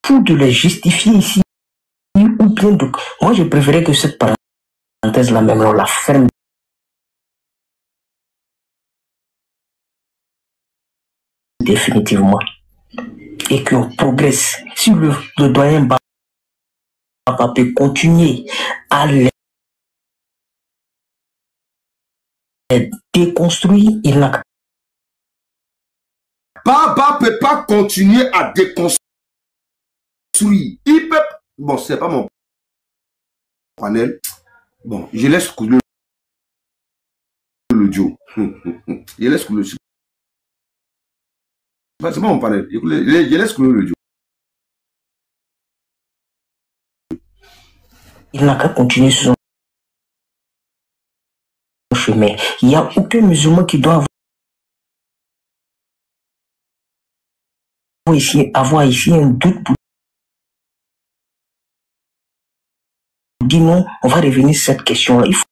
fou de les justifier ici. Ou bien de... Moi, je préférais que cette parenthèse-là, même, on la ferme définitivement. Et qu'on progresse. Si le doyen Baba peut continuer à les déconstruire, il n'a... Baba peut pas continuer à déconstruire. Il peut... Bon, c'est pas mon panel. Bon, je laisse couler l'audio. Je laisse couler. C'est pas mon panel. Je laisse couler l'audio. Il n'a qu'à continuer sur son chemin. Il n'y a aucun musulman qui doit avoir ici un doute pour dire non, on va revenir sur cette question-là. Il faut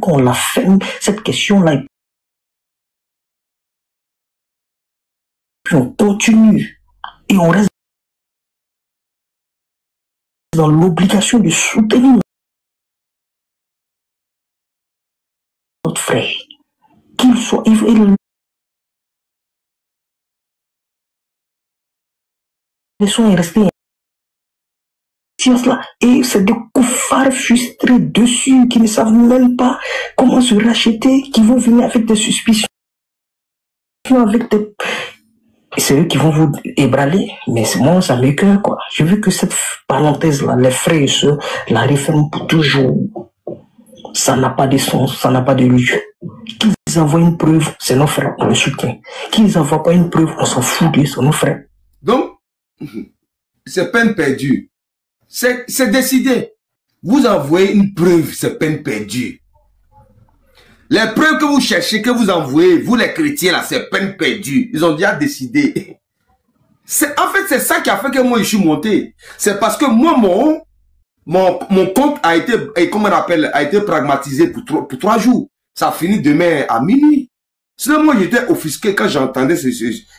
qu'on la ferme, cette question-là. Puis on continue et on reste dans l'obligation de soutenir notre frère. Qu'il soit... Laissons rester là. Et c'est des couffards frustrés dessus qui ne savent même pas comment se racheter, qui vont venir avec des suspicions, avec des... C'est eux qui vont vous ébranler, mais moi ça m'écoeure quoi. Je veux que cette parenthèse-là, les frères et sœurs, la referment pour toujours. Ça n'a pas de sens, ça n'a pas de lieu. Qu'ils envoient une preuve, c'est nos frères, on le soutient. Qu'ils n'envoient pas une preuve, on s'en fout de, c'est nos frères. Donc, c'est peine perdue. C'est décidé. Vous envoyez une preuve, c'est peine perdue. Les preuves que vous cherchez, que vous envoyez, vous les chrétiens là, c'est peine perdue. Ils ont déjà décidé. En fait, c'est ça qui a fait que moi je suis monté. C'est parce que moi, mon compte a été, comment on appelle, a été pragmatisé pour 3 jours. Ça finit demain à minuit. Sinon, moi, j'étais offusqué quand j'entendais ce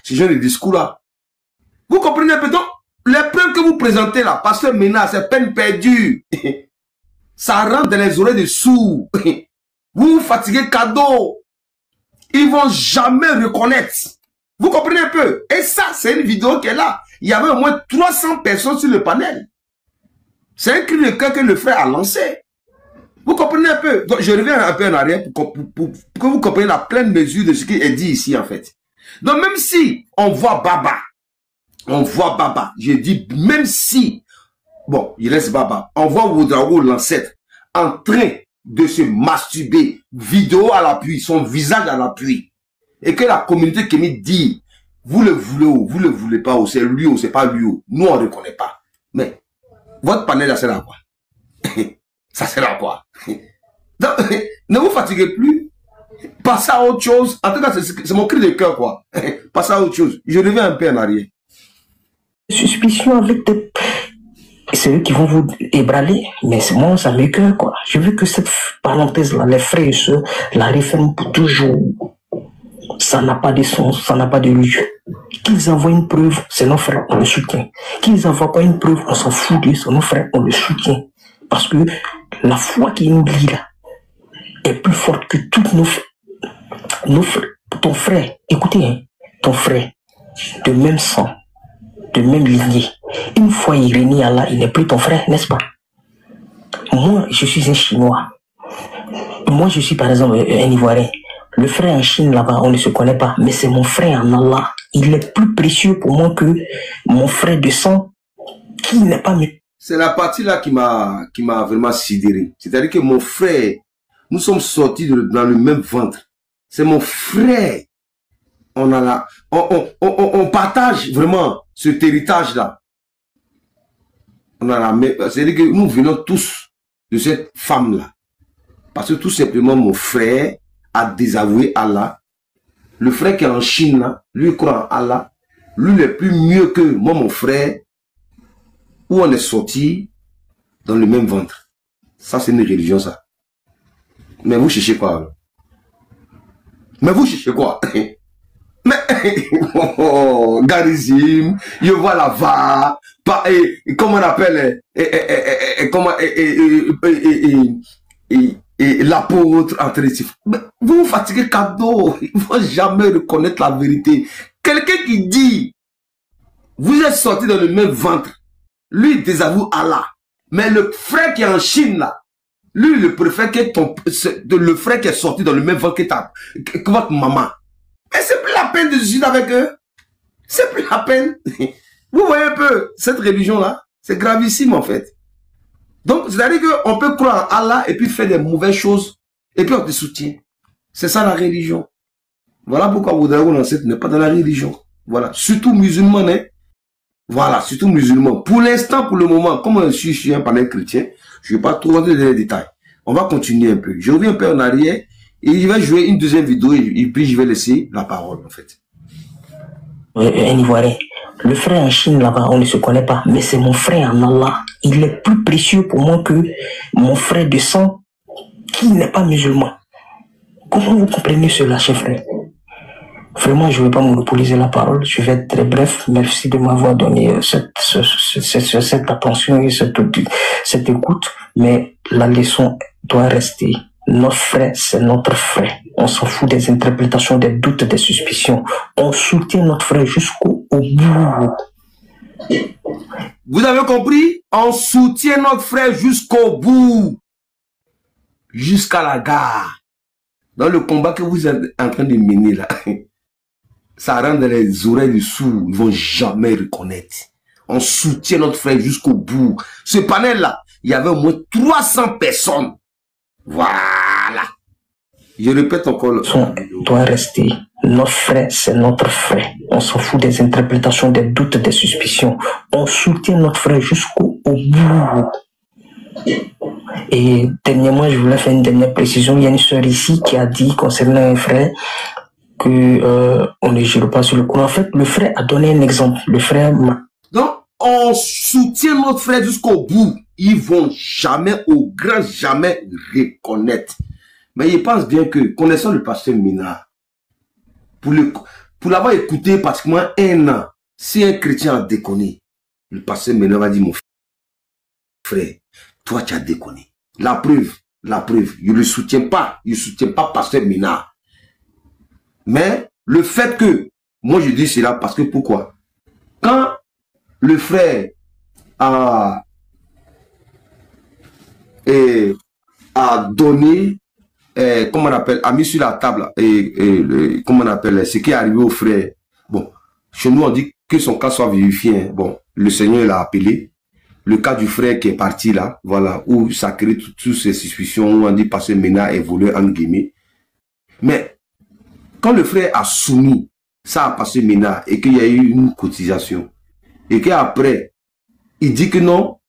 genre de discours-là. Vous comprenez un peu? Donc, les preuves que vous présentez là, pasteur Mena, c'est peine perdue. Ça rentre dans les oreilles des sourds. Vous vous fatiguez cadeau. Ils vont jamais reconnaître. Vous comprenez un peu? Et ça, c'est une vidéo qui est là. Il y avait au moins 300 personnes sur le panel. C'est un cri de cœur que le frère a lancé. Vous comprenez un peu? Donc, je reviens un peu en arrière pour que vous compreniez la pleine mesure de ce qui est dit ici, en fait. Donc, même si on voit Baba, je dis, même si, bon, il reste Baba, on voit Ouedraogo, l'ancêtre, en train de se masturber, vidéo à l'appui, son visage à l'appui, et que la communauté Kémy dit, vous le voulez ou vous le voulez pas, ou c'est lui ou c'est pas lui, nous on ne reconnaît pas. Mais, votre panel, ça sert à quoi? Ça sert à quoi? Donc, ne vous fatiguez plus. Passez à autre chose. En tout cas, c'est mon cri de cœur, quoi. Passez à autre chose. Je reviens un peu en arrière. Suspicion avec des... C'est eux qui vont vous ébranler, mais moi, ça m'écoeure, quoi. Je veux que cette parenthèse-là, les frères et sœurs, la referment pour toujours. Ça n'a pas de sens, ça n'a pas de lieu. Qu'ils envoient une preuve, c'est nos frères, on le soutient. Qu'ils n'envoient pas une preuve, on s'en fout de, c'est nos frères, on le soutient. Parce que la foi qui nous lie là est plus forte que toutes nos frères. Ton frère, écoutez, hein, ton frère, de même sang, de même lignée. Une fois il réunit Allah, il n'est plus ton frère, n'est-ce pas? Moi, je suis un Chinois. Moi, je suis par exemple un Ivoirien. Le frère en Chine là-bas, on ne se connaît pas, mais c'est mon frère en Allah. Il est plus précieux pour moi que mon frère de sang qui n'est pas mieux. C'est la partie là qui m'a vraiment sidéré. C'est-à-dire que mon frère, nous sommes sortis dans le même ventre. C'est mon frère. On partage vraiment cet héritage-là. C'est-à-dire que nous venons tous de cette femme-là. Parce que tout simplement, mon frère a désavoué Allah. Le frère qui est en Chine, là, lui croit en Allah. Lui, il est plus mieux que moi, mon frère, où on est sorti dans le même ventre. Ça, c'est une religion, ça. Mais vous cherchez quoi, alors? Mais vous cherchez quoi? Mais, Garizim, je vois la VAR, comment on appelle, l'apôtre entre les chiffres. Vous vous fatiguez cadeau, il ne faut jamais reconnaître la vérité. Quelqu'un qui dit, vous êtes sortis dans le même ventre, lui il désavoue Allah. Mais le frère qui est en Chine là, lui il préfère que le frère qui est sorti dans le même ventre que votre maman. Mais c'est plus la peine de se suivre avec eux. C'est plus la peine. Vous voyez un peu, cette religion-là, c'est gravissime en fait. Donc, c'est-à-dire qu'on peut croire en Allah et puis faire des mauvaises choses et puis on te soutient. C'est ça la religion. Voilà pourquoi Ouedraogo n'est pas dans la religion. Voilà. Surtout musulman, hein. Voilà, surtout musulman. Pour l'instant, pour le moment, comme je suis un panel chrétien, je ne vais pas trop rentrer dans les détails. On va continuer un peu. Je reviens un peu en arrière et je vais jouer une deuxième vidéo et puis je vais laisser la parole en fait. Un Ivoirien. Le frère en Chine là-bas, on ne se connaît pas, mais c'est mon frère en Allah. Il est plus précieux pour moi que mon frère de sang qui n'est pas musulman. Comment vous comprenez cela, chef frère? Vraiment, je ne vais pas monopoliser la parole. Je vais être très bref. Merci de m'avoir donné cette attention et cette écoute. Mais la leçon doit rester. Notre frère, c'est notre frère. On s'en fout des interprétations, des doutes, des suspicions. On soutient notre frère jusqu'au bout. Vous avez compris? On soutient notre frère jusqu'au bout. Jusqu'à la gare. Dans le combat que vous êtes en train de mener là, ça rend les oreilles du sourd. Ils ne vont jamais reconnaître. On soutient notre frère jusqu'au bout. Ce panel là, il y avait au moins 300 personnes. Voilà. Je répète encore. On doit rester. Notre frère, c'est notre frère. On s'en fout des interprétations, des doutes, des suspicions. On soutient notre frère jusqu'au bout. Et dernièrement, je voulais faire une dernière précision. Il y a une sœur ici qui a dit concernant un frère que on ne jure pas sur le Coran. En fait, le frère a donné un exemple. Le frère. Donc, on soutient notre frère jusqu'au bout. Ils vont jamais, au grand jamais, reconnaître. Mais je pense bien que, connaissant le pasteur Mina, pour l'avoir écouté pratiquement 1 an, si un chrétien a déconné, le pasteur Mina va dire, mon frère, toi tu as déconné. La preuve, je ne le soutiens pas, pasteur Mina. Mais le fait que, moi je dis cela parce que pourquoi? Quand le frère a donné, comment on appelle, a mis sur la table, comment on appelle, ce qui est arrivé au frère. Bon, chez nous on dit que son cas soit vérifié. Hein. Bon, le Seigneur l'a appelé. Le cas du frère qui est parti là, voilà, où ça crée toutes ces suspicions, où on dit passer maintenant est volé en guillemets. Mais quand le frère a soumis ça à passer maintenant et qu'il y a eu une cotisation, et qu'après, il dit que non,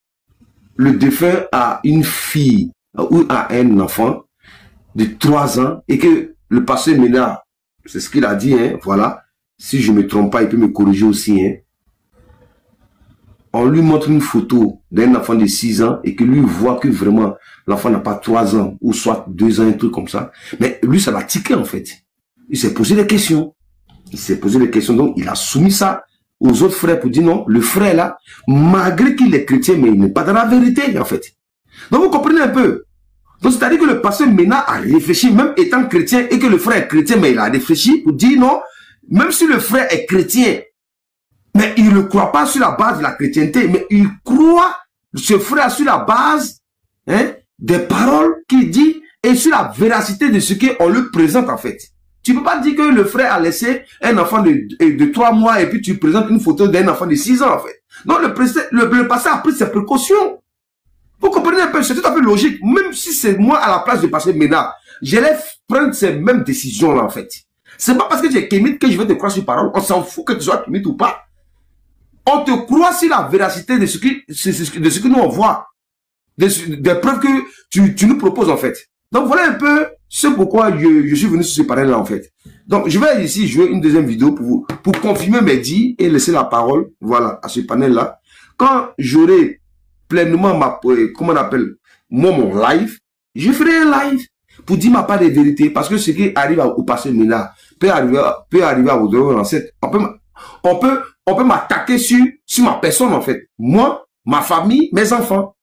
le défunt a une fille ou a un enfant de 3 ans et que le pasteur Ménard, c'est ce qu'il a dit, hein, voilà, si je ne me trompe pas, il peut me corriger aussi, hein. On lui montre une photo d'un enfant de 6 ans et que lui voit que vraiment l'enfant n'a pas 3 ans ou soit 2 ans, un truc comme ça. Mais lui, ça l'a tiqué en fait. Il s'est posé des questions. Donc il a soumis ça aux autres frères pour dire non, le frère là, malgré qu'il est chrétien, mais il n'est pas dans la vérité en fait. Donc vous comprenez un peu. Donc c'est-à-dire que le pasteur Ménard a réfléchi, même étant chrétien, et que le frère est chrétien, mais il a réfléchi pour dire non, même si le frère est chrétien, mais il ne croit pas sur la base de la chrétienté, mais il croit, ce frère, sur la base des paroles qu'il dit et sur la véracité de ce qu'on lui présente en fait. Tu ne peux pas dire que le frère a laissé un enfant de 3 mois et puis tu présentes une photo d'un enfant de 6 ans en fait. Donc le pasteur a pris ses précautions. Vous comprenez un peu, c'est tout à fait logique. Même si c'est moi à la place de pasteur Ménard, j'allais prendre ces mêmes décisions là en fait. C'est pas parce que tu es kémite que je vais te croire sur parole. On s'en fout que tu sois kémite ou pas. On te croit sur la véracité de ce que nous on voit. Des preuves que tu nous proposes en fait. Donc voilà un peu ce pourquoi je suis venu sur ce panel là en fait. Donc je vais ici jouer une deuxième vidéo pour confirmer mes dits et laisser la parole, voilà, à ce panel là. Quand j'aurai pleinement comment on appelle, mon live, je ferai un live pour dire ma part des vérités. Parce que ce qui arrive au pasteur Ménard, peut arriver à vous donner on peut m'attaquer sur ma personne, en fait. Moi, ma famille, mes enfants.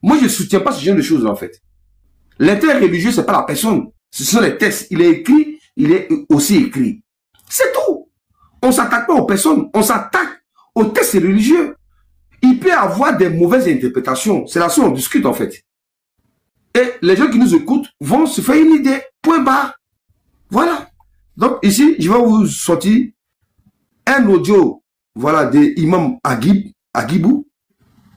Moi, je ne soutiens pas ce genre de choses, en fait. L'intérêt religieux, c'est pas la personne. Ce sont les textes. Il est écrit, il est aussi écrit. C'est tout. On s'attaque pas aux personnes. On s'attaque aux textes religieux. Il peut y avoir des mauvaises interprétations. C'est là-dessus on discute, en fait. Et les gens qui nous écoutent vont se faire une idée. Point barre. Voilà. Donc, ici, je vais vous sortir un audio, voilà, de Imam Agibou,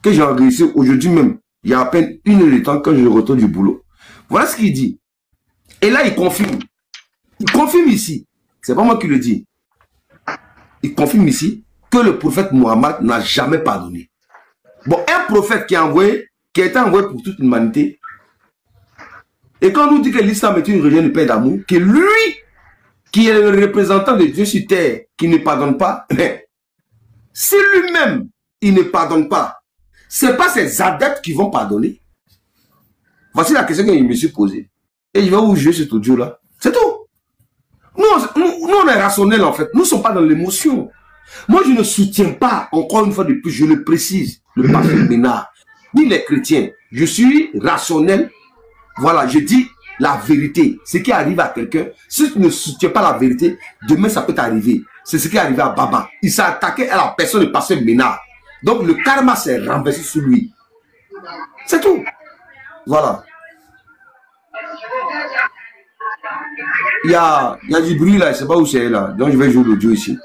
que j'ai enregistré aujourd'hui même. Il y a à peine 1 heure de temps quand je retourne du boulot. Voilà ce qu'il dit. Et là, il confirme. Il confirme ici. C'est pas moi qui le dis. Il confirme ici que le prophète Mohammed n'a jamais pardonné. Bon, un prophète qui a été envoyé pour toute l'humanité. Et quand on nous dit que l'islam est une religion de paix et d'amour, que lui, qui est le représentant de Dieu sur terre, qui ne pardonne pas, mais si lui-même, il ne pardonne pas, c'est pas ses adeptes qui vont pardonner. Voici la question que je me suis posée. Et je vais vous jouer cet audio-là. C'est tout. Nous, on est rationnel, en fait. Nous ne sommes pas dans l'émotion. Moi, je ne soutiens pas, encore une fois de plus, je le précise, le pasteur Ménard, ni les chrétiens. Je suis rationnel. Voilà, je dis la vérité. Ce qui arrive à quelqu'un, si tu ne soutiens pas la vérité, demain, ça peut t'arriver. C'est ce qui est arrivé à Baba. Il s'est attaqué à la personne de pasteur Ménard. Donc, le karma s'est renversé sur lui. C'est tout. Voilà. Il y a du bruit là, je ne sais pas où c'est là. Donc, je vais jouer l'audio ici.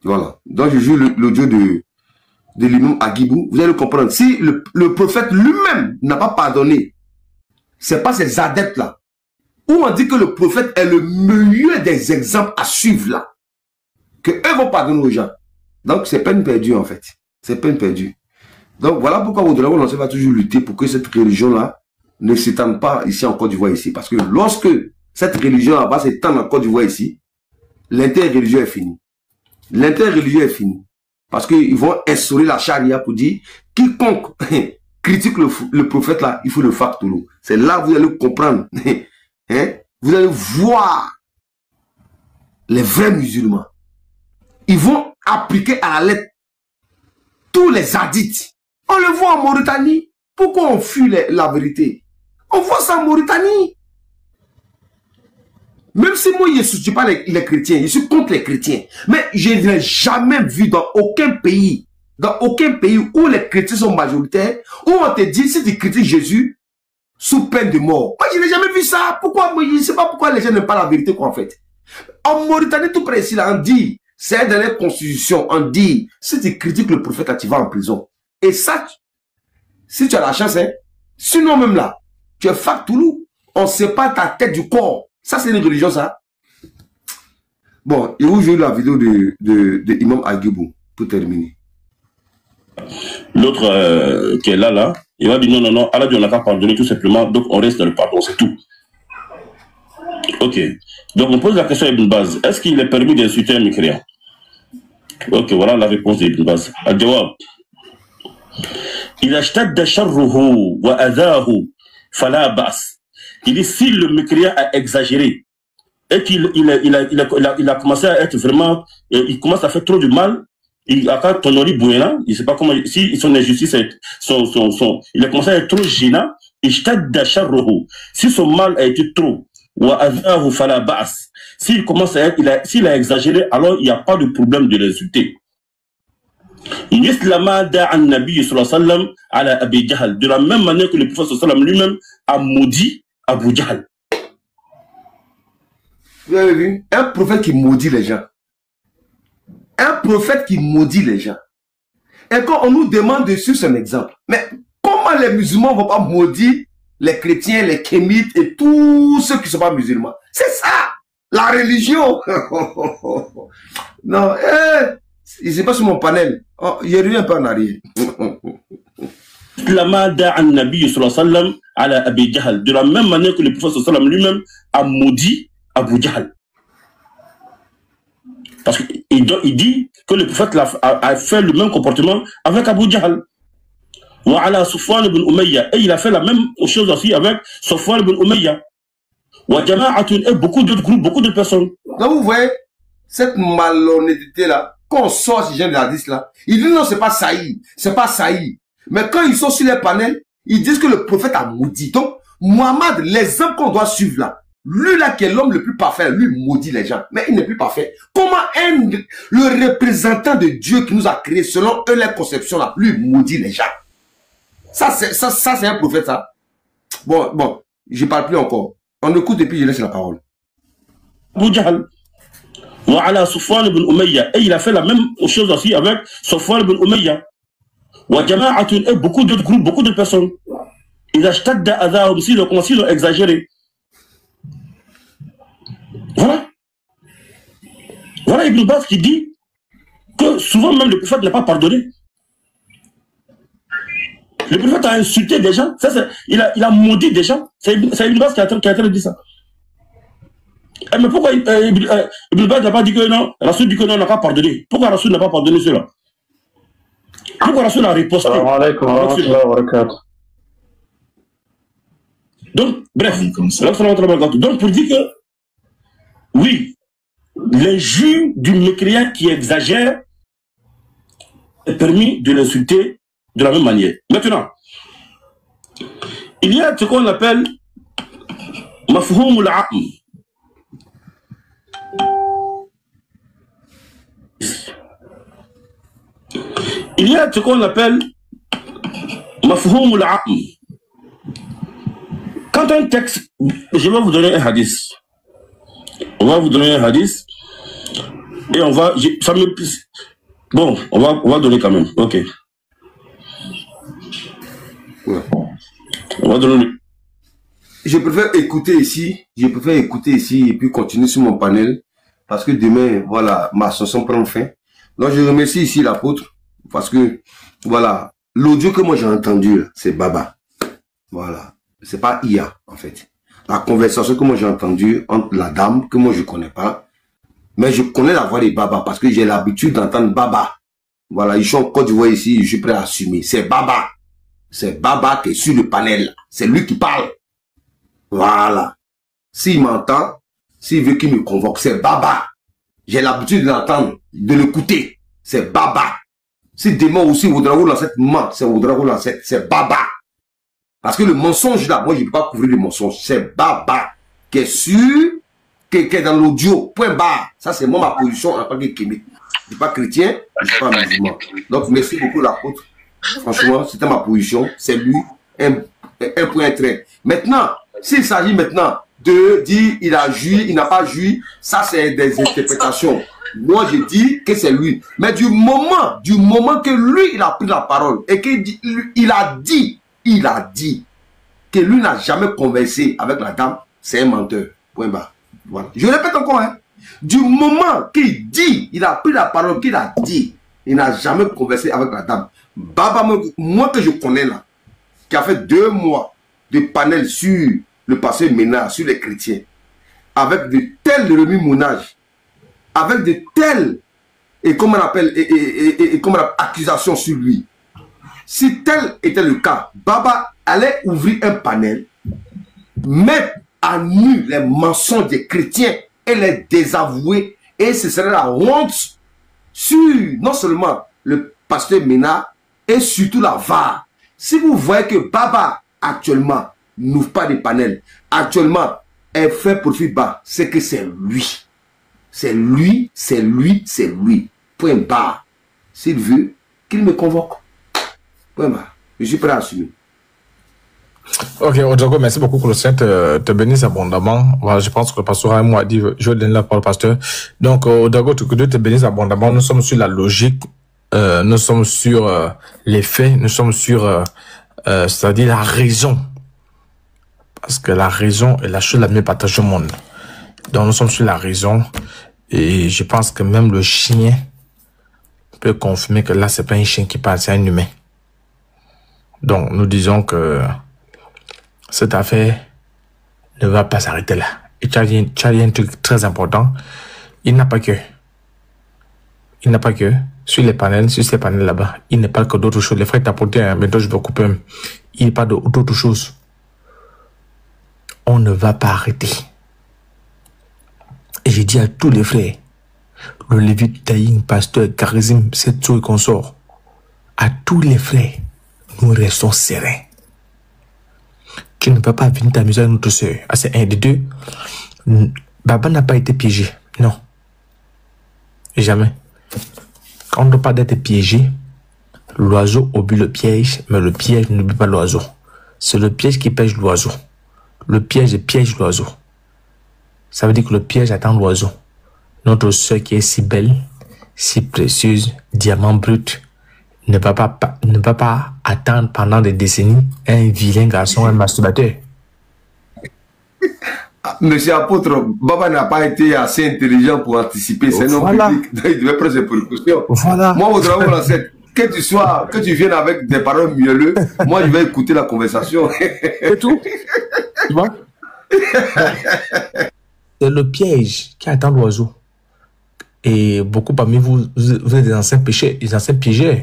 Voilà. Donc, je joue l'audio de l'imam Agibou. Vous allez le comprendre. Si le prophète lui-même n'a pas pardonné, ce n'est pas ces adeptes là. Où on dit que le prophète est le meilleur des exemples à suivre là. Que eux vont pardonner aux gens. Donc, c'est peine perdue en fait. C'est peine perdue. Donc, voilà pourquoi au-delà, on va toujours lutter pour que cette religion-là ne s'étende pas ici en Côte d'Ivoire ici. Parce que lorsque cette religion-là va s'étendre en Côte d'Ivoire ici, l'intérêt religieux est fini. L'intérêt religieux est fini. Parce qu'ils vont instaurer la charia pour dire quiconque critique le prophète là, il faut le faire tout l'eau. C'est là que vous allez comprendre. Hein? Vous allez voir les vrais musulmans. Ils vont appliquer à la lettre tous les hadiths. On le voit en Mauritanie. Pourquoi on fuit la vérité? On voit ça en Mauritanie. Même si moi, je ne soutiens pas les chrétiens, je suis contre les chrétiens. Mais je n'ai jamais vu dans aucun pays où les chrétiens sont majoritaires, où on te dit, si tu critiques Jésus, sous peine de mort. Moi, je n'ai jamais vu ça. Pourquoi? Moi, je ne sais pas pourquoi les gens n'aiment pas la vérité, quoi, en fait. En Mauritanie, tout près ici, là, on dit, c'est dans la constitution, on dit, si tu critiques le prophète, là, tu vas en prison. Et ça, si tu as la chance, hein, sinon même là, tu es Faktoulou, on ne sait pas ta tête du corps. Ça, c'est une religion, ça. Bon, et où j'ai la vidéo de Imam Agibou, pour terminer. L'autre qui est là, il va dire non, Allah dit on n'a qu'à pardonner tout simplement, donc on reste dans le pardon, c'est tout. Ok. Donc on pose la question à Ibn Baz, est-ce qu'il est permis d'insulter un mécréant? Ok, voilà la réponse d'Ibn Baz. Al-Jawab. Il اشتد شره وأذاه فلا بأس. Il dit si le mécréant a exagéré et qu'il a commencé à être vraiment, il commence à faire trop de mal, il a tonori bouena, il ne sait pas comment, si son injustice, il a commencé à être trop gênant, si son mal a été trop, s'il commence à être, s'il a exagéré, alors il n'y a pas de problème de l'insulter. De la même manière que le prophète lui-même a maudit Abu Jahl. Vous avez vu? Un prophète qui maudit les gens. Un prophète qui maudit les gens. Et quand on nous demande de suivre son exemple, mais comment les musulmans ne vont pas maudire les chrétiens, les kémites et tous ceux qui ne sont pas musulmans? C'est ça, la religion. Non, il n'est pas sur mon panel. Oh, il revient un peu en arrière. De la même manière que le prophète lui-même a maudit Abu Jahl. Parce qu'il dit que le prophète a fait le même comportement avec Abu Jahl. Et il a fait la même chose aussi avec Safwan ibn Umayya. Et beaucoup d'autres groupes, beaucoup de personnes. Donc vous voyez, cette malhonnêteté-là, quand on sort ces gens de la hadith là, ils disent non, c'est pas Saïd, c'est pas Saïd. Mais quand ils sont sur les panels, ils disent que le prophète a maudit. Donc, Mohammed, l'exemple qu'on doit suivre là, lui là qui est l'homme le plus parfait, lui maudit les gens. Mais il n'est plus parfait. Comment le représentant de Dieu qui nous a créés, selon eux, les conceptions là, lui maudit les gens? Ça, c'est un prophète, ça. Bon, je parle plus encore. On écoute et puis je laisse la parole. Abu Jahl. Wa Safwan ibn Umayya. Et il a fait la même chose aussi avec Safwan ibn Umayya. Et beaucoup d'autres groupes, beaucoup de personnes. Ils achètent adahum, s'ils ont exagéré. Voilà. Voilà Ibn Baz qui dit que souvent même le prophète n'a pas pardonné. Le prophète a insulté des gens. Il a maudit des gens. C'est Ibn Baz qui a dit ça. Mais pourquoi Ibn Baz n'a pas dit que non? Rasoul dit que non, on n'a pas pardonné. Pourquoi Rasoul n'a pas pardonné cela? Pourquoi Rasoul a riposté? Donc, bref. Donc, pour dire que, oui, l'injure du mécréant qui exagère est permis de l'insulter de la même manière. Maintenant, il y a ce qu'on appelle mafhum al-aqm. Il y a ce qu'on appelle mafhum al-aqm. Quand un texte, je vais vous donner un hadith. On va vous donner un hadith et on va, bon, on va donner quand même. Ok. Ouais. On va donner. Je préfère écouter ici et puis continuer sur mon panel parce que demain, voilà, ma chanson prend fin. Donc je remercie ici l'apôtre parce que, voilà, l'audio que moi j'ai entendu, c'est Baba. Voilà. C'est pas IA, en fait. La conversation que moi j'ai entendue entre la dame, que moi je connais pas, mais je connais la voix de Baba parce que j'ai l'habitude d'entendre Baba. Voilà, ils sont en Côte d'Ivoire ici, je suis prêt à assumer. C'est Baba. C'est Baba qui est sur le panel. C'est lui qui parle. Voilà. S'il m'entend, s'il veut qu'il me convoque, c'est Baba. J'ai l'habitude d'entendre, de l'écouter. C'est Baba. Si demain aussi, Oudraoul dans cette main, c'est Oudraoul dans cette, c'est Baba. Parce que le mensonge là, moi je ne peux pas couvrir le mensonge. C'est Baba qui est sûr, qui est dans l'audio. Point barre. Ça c'est moi ma position en tant que kémite. Je ne suis pas chrétien, je ne suis pas musulman. Donc merci beaucoup l'apôtre. Franchement, c'était ma position. C'est lui, un point trait. Maintenant, s'il s'agit maintenant de dire il a joui, il n'a pas joui, ça c'est des interprétations. Moi je dis que c'est lui. Mais du moment que lui il a pris la parole et qu'il a dit que lui n'a jamais conversé avec la dame, c'est un menteur. Point barre. Voilà. Je répète encore, hein. Du moment qu'il dit, il a pris la parole, qu'il a dit, il n'a jamais conversé avec la dame. Baba, moi que je connais là, qui a fait 2 mois de panel sur le passé ménage, sur les chrétiens, avec de tels remue-mounages, avec de telles, et comment on appelle, accusations sur lui. Si tel était le cas, Baba allait ouvrir un panel, mettre à nu les mensonges des chrétiens et les désavouer, et ce serait la honte sur non seulement le pasteur Ménard et surtout la VAR. Si vous voyez que Baba actuellement n'ouvre pas de panel, actuellement elle fait profit bas, c'est que c'est lui. C'est lui, c'est lui, c'est lui. Point barre. S'il veut, qu'il me convoque. Je suis prêt à assumer. Ok, Odago, merci beaucoup que le Saint te bénisse abondamment. Voilà, je pense que le pasteur a un mot à dire. Je vais donner la parole au pasteur. Donc, Odago, que Dieu te bénisse abondamment. Nous sommes sur la logique, nous sommes sur les faits, nous sommes sur, c'est-à-dire la raison. Parce que la raison est la chose la mieux partagée au monde. Donc, nous sommes sur la raison. Et je pense que même le chien peut confirmer que là, c'est pas un chien qui parle, c'est un humain. Donc, nous disons que cette affaire ne va pas s'arrêter là. Et tu as dit un truc très important. Il n'a pas que sur les panels, sur ces panels là-bas, il n'est pas que d'autres choses. Les frères t'apportent, bientôt je vais couper. Il n'est pas d'autres choses. on ne va pas arrêter. Et j'ai dit à tous les frères, le Lévite, Taïn, Pasteur, Charisme, Setso et consorts, à tous les frères, nous restons sereins. Tu ne peux pas venir t'amuser avec notre soeur. Ah, c'est un des deux. Baba n'a pas été piégé. Non. Jamais. Quand on ne doit pas être piégé, l'oiseau obéit le piège, mais le piège n'obéit pas l'oiseau. C'est le piège qui piège l'oiseau. Le piège piège l'oiseau. Ça veut dire que le piège attend l'oiseau. Notre soeur qui est si belle, si précieuse, diamant brut, ne va pas attendre pendant des décennies un vilain garçon, un masturbateur. Monsieur Apôtre, Baba n'a pas été assez intelligent pour anticiper. C'est non public. Il devait prendre ses précautions. Voilà. Moi, votre amour, c'est que tu viennes avec des paroles mielleuses, moi, je vais écouter la conversation. C'est tout. Tu vois? C'est le piège qui attend l'oiseau. Et beaucoup parmi vous, vous êtes des anciens pécheurs, des anciens piégeurs.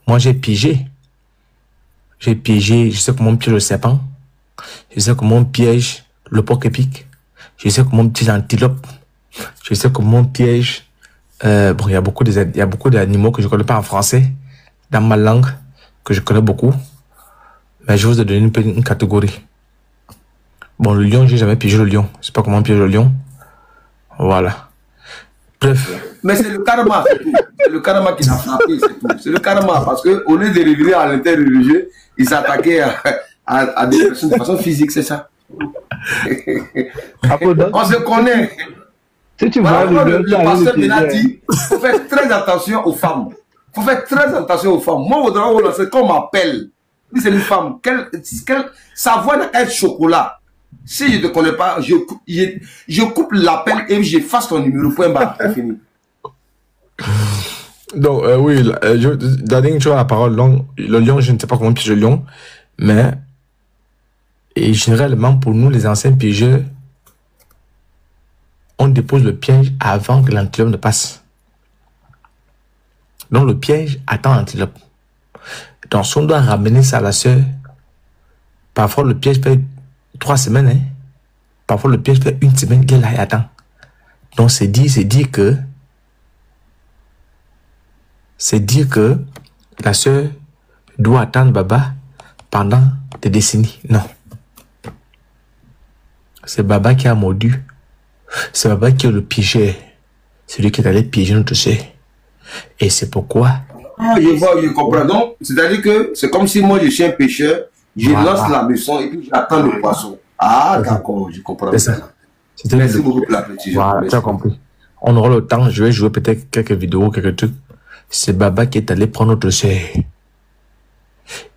Moi, j'ai piégé. J'ai piégé, je sais comment on piège le serpent. Je sais comment on piège le porc épic. Je sais comment on piège l'antilope. Je sais comment on piège... bon, il y a beaucoup d'animaux que je ne connais pas en français, dans ma langue, que je connais beaucoup. Mais je vous ai donné une catégorie. Bon, le lion, j'ai jamais piégé le lion. Je sais pas comment on piège le lion. Voilà. Bref. Mais c'est le karma, c'est tout. C'est le karma qui l'a frappé, c'est tout. C'est le karma, parce qu'au lieu de revenir à l'interreligieux, il s'attaquait à des personnes de façon physique, c'est ça. On se connaît. Si tu voilà vois le pasteur Bena dit, il faut faire très attention aux femmes. Il faut faire très attention aux femmes. Moi, au drôle, c'est qu'on m'appelle. C'est une femme. Sa voix n'a qu'à être chocolat. Si je ne te connais pas, je coupe l'appel et j'efface ton numéro. Point barre. C'est fini. Donc, oui, Dading, tu as la parole. Le lion, je ne sais pas comment piéger le lion, mais et généralement, pour nous, les anciens piégeurs, on dépose le piège avant que l'antilope ne passe. Donc, le piège attend l'antilope. Donc, si on doit ramener ça à la sœur, parfois le piège fait 3 semaines, hein? Parfois le piège fait 1 semaine qu'elle attend. Donc, c'est dire que la sœur doit attendre Baba pendant des décennies. Non. C'est Baba qui a mordu. C'est Baba qui est le piégeur. C'est lui qui est allé piéger notre sœur. Et c'est pourquoi... Ah, je vois, je comprends. Donc, c'est-à-dire que c'est comme si moi je suis un pêcheur, je lance la maison et puis j'attends le poisson. Ah, d'accord, je comprends. C'est ça. Merci beaucoup pour la précision. Voilà, tu as compris. On aura le temps, je vais jouer peut-être quelques vidéos, quelques trucs. C'est Baba qui est allé prendre notre sœur.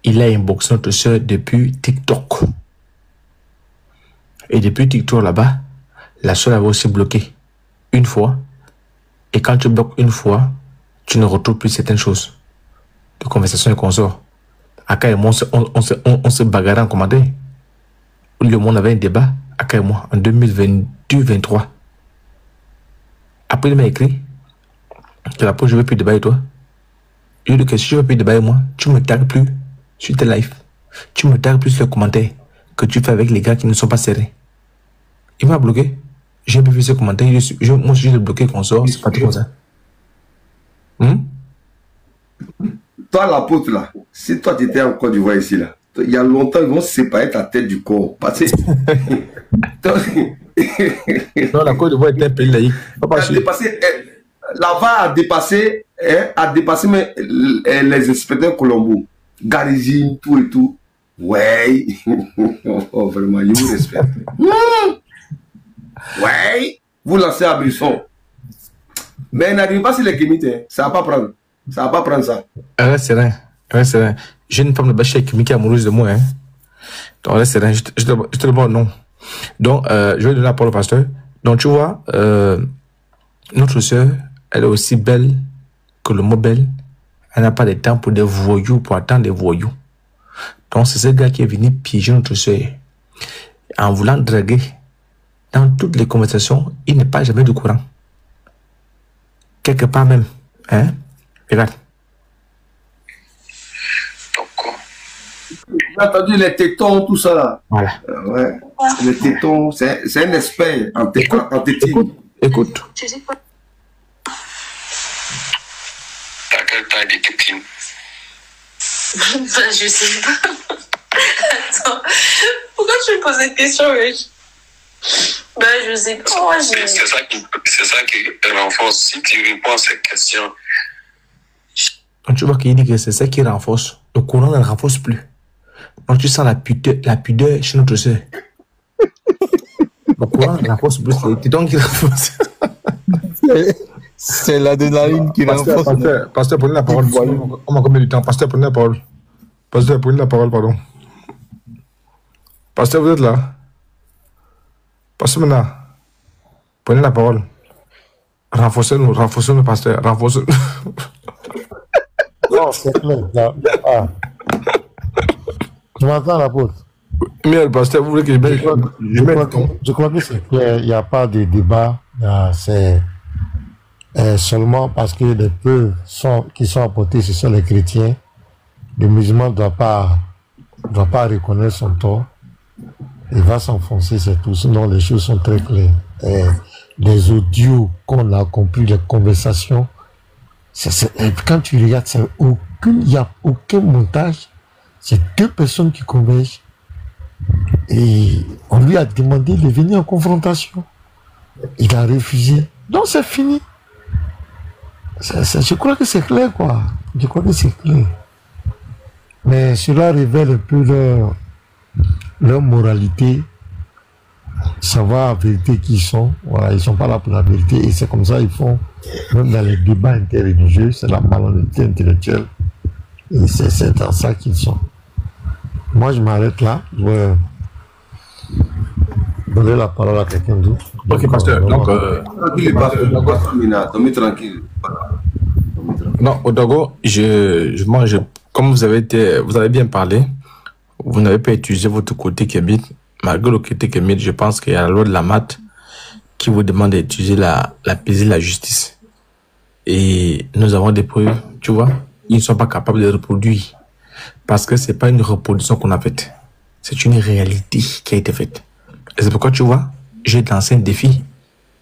Il a inboxé notre sœur depuis TikTok. Et depuis TikTok là-bas, la sœur avait aussi bloqué une fois. Et quand tu bloques une fois, tu ne retrouves plus certaines choses de conversation et consort. Aka et moi, on se bagarrait en commentaire. Le monde avait un débat, Aka et moi, en 2022-23. Après, il m'a écrit que la prochaine, je ne veux plus débattre avec toi. Je lui ai dit que si je ne veux plus débattre avec moi, tu ne me tagues plus sur tes lives. Tu ne me tagues plus sur les commentaires que tu fais avec les gars qui ne sont pas serrés. Il m'a bloqué. J'ai pas vu ce commentaire. Moi, je l'ai bloqué consort, c'est pas tout comme ça. Toi, l'apôtre, là, si toi, tu étais en Côte d'Ivoire ici, là, il y a longtemps, ils vont séparer ta tête du corps. Parce que... non, la Côte d'Ivoire était un pays laïque. La VA a dépassé même les inspecteurs Colombo. Garizine, tout et tout. Ouais. Oh, vraiment, je vous respecte. Ouais. Vous lancez à Brisson. Mais n'arrivez pas sur les chimiques, ça va pas prendre. Ça va pas prendre ça. Reste serein. Reste serein. J'ai une femme de bâche qui est amoureuse de moi. Hein. Donc, reste serein. Je te demande non. Donc, je vais donner la parole au pasteur. Donc, tu vois, notre soeur, elle est aussi belle que le mot belle. Elle n'a pas de temps pour des voyous, pour attendre des voyous. Donc, c'est ce gars qui est venu piéger notre soeur. En voulant draguer, dans toutes les conversations, il n'est pas jamais du courant. Quelque part même. Hein? Regarde. Donc, J'ai entendu les tétons, tout ça là. Voilà. Ouais. Les tétons, c'est un expert en tétine. Écoute. Tu sais quoi? T'as quelle taille de tétine? Ben, je sais pas. Attends, pourquoi tu me poses cette question, wesh? Ben, je sais pas. Moi, c'est ça qui renforce. Si tu réponds à cette question. Donc, tu vois qu'il dit que c'est ça qui renforce. Le courant ne renforce plus. Donc, tu sens la pudeur chez notre sœur. Le courant ne renforce plus. C'est les tétons qui renforcent. C'est l'adrénaline qui renforce. Pasteur, prenez la parole. On m'a combien de temps? Pasteur, prenez la parole. Pasteur, prenez la parole, pardon. Pasteur, vous êtes là? Pasteur, maintenant. Prenez la parole. Renforcez-nous, pasteur. Renforcez-nous. Non, c'est clair. Ah. Tu m'entends, l'apôtre? Mais le pasteur, vous voulez que je crois que c'est clair. Il n'y a pas de débat. C'est seulement parce que les preuves qui sont apportées, ce sont les chrétiens. Le musulman ne doit pas reconnaître son tort. Il va s'enfoncer, c'est tout. Sinon, les choses sont très claires. Les audios qu'on a compris, les conversations, quand tu regardes, il n'y a aucun montage. C'est deux personnes qui convergent. Et on lui a demandé de venir en confrontation. Il a refusé. Donc c'est fini. Je crois que c'est clair, quoi. Je crois que c'est clair. Mais cela révèle un peu leur moralité, savoir la vérité qui ils sont. Voilà, ils ne sont pas là pour la vérité. Et c'est comme ça ils font, même dans les débats interreligieux, c'est la malhonnêteté intellectuelle. Et c'est dans ça qu'ils sont. Moi, je m'arrête là. Je vais donner la parole à quelqu'un d'autre. Ok, pasteur. Donc, tranquille. Non, Odago, comme vous avez bien parlé, vous n'avez pas utilisé votre côté kémite. Malgré le côté kémite, je pense qu'il y a la loi de la maths qui vous demande d'utiliser la paix, la justice. Et nous avons des preuves, tu vois, ils ne sont pas capables de reproduire. Parce que c'est pas une reproduction qu'on a faite. C'est une réalité qui a été faite. Et c'est pourquoi, tu vois, j'ai lancé un défi.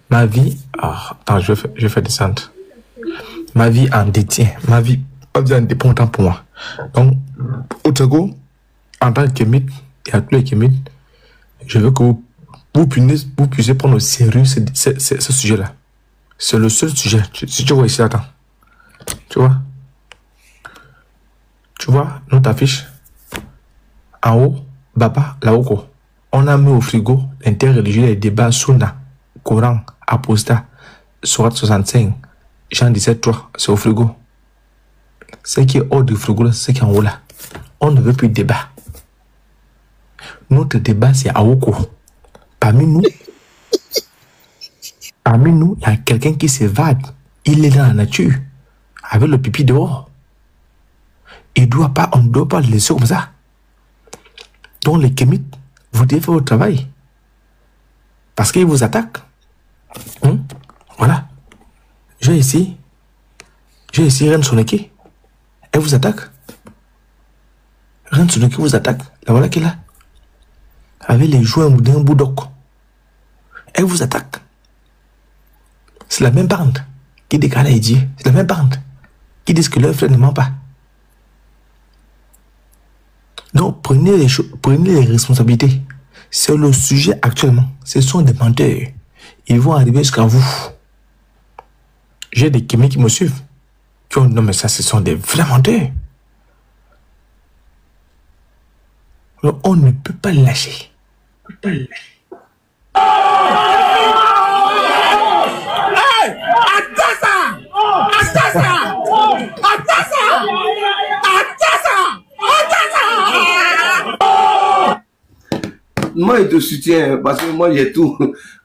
Ma vie, attends, je vais faire descendre. Ma vie en détient. Ma vie, pas besoin de dépendant pour moi. Donc, au Togo, en tant que kémite, et à tous les kémites, je veux que vous puissiez prendre au sérieux ce sujet-là. C'est le seul sujet. Si tu vois ici, attends. Tu vois? Tu vois notre affiche? En haut, Baba, là-haut, on a mis au frigo l'interreligieux, les débats Sunna, Coran, Apostat, Surat 65, Jean 17.3, c'est au frigo. Ce qui est hors du frigo, c'est ce qui est en haut là. On ne veut plus de débat. Notre débat, c'est à Oko. Parmi nous, il y a quelqu'un qui s'évade. Il est dans la nature, avec le pipi dehors. On ne doit pas le laisser comme ça. Donc les kémites, vous devez faire votre travail. Parce qu'ils vous attaquent. Voilà. J'ai ici Ren Soneke. Elle vous attaque. Ren Soneke vous attaque. La voilà qui est là. Avec les joueurs d'un boudoc. Elle vous attaque. C'est la même bande qui décale à Dieu. C'est la même bande qui dit que leur frère ne ment pas. Donc, prenez les responsabilités. C'est le sujet actuellement. Ce sont des menteurs. Ils vont arriver jusqu'à vous. J'ai des kémis qui me suivent. Qui ont dit non, mais ça, ce sont des vrais menteurs. Donc, on ne peut pas le lâcher. Moi, je te soutiens parce que moi, j'ai tout.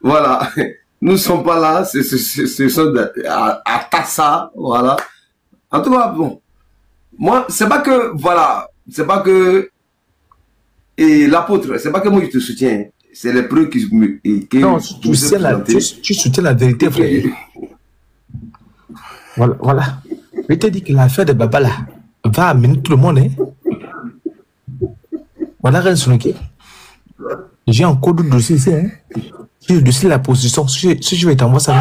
Voilà. Nous ne sommes pas là. Ce sont à Tassa. Voilà. En tout cas, bon. Moi, c'est pas que, voilà. C'est pas que. Et l'apôtre, c'est pas que moi, je te soutiens. C'est les preuves qui non, tu soutiens la vérité, frère. Voilà. Je t'ai dit que l'affaire de Baba là va amener tout le monde. Hein? Voilà, Rensonoki. J'ai un code de dossier ici. Hein. J'ai le dossier de la position. Si je vais t'envoyer ça.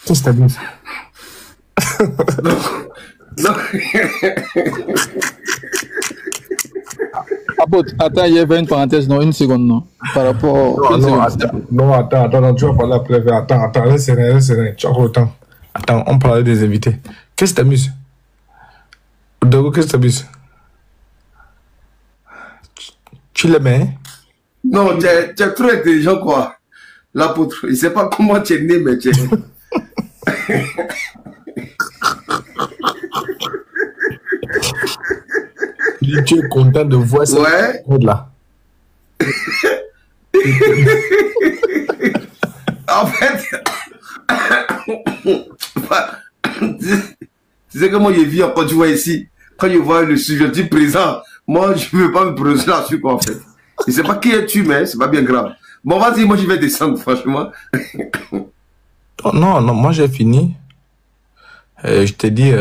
Qu'est-ce que t'as dit? Non. Attends, il y avait une parenthèse, non, une seconde, non. Par rapport. Non, attends, tu vas parler après. Attends, laisse, tu as encore le temps. Attends, on parle des invités. Qu'est-ce que t'amuses? Dogo, qu'est-ce que t'amuses? Tu l'aimais? Non, tu es trop intelligent, quoi. L'apôtre. Il ne sait pas comment tu es né, mais tu es. Tu es content de voir ça. Ouais. Là. En fait, tu sais comment je vis quand tu vois ici, quand je vois le sujet du présent, moi je ne veux pas me prononcer là-dessus, quoi, en fait. Je ne sais pas qui es-tu, mais c'est pas bien grave. Bon, vas-y, moi je vais descendre, franchement. Non, moi j'ai fini. Je t'ai dit,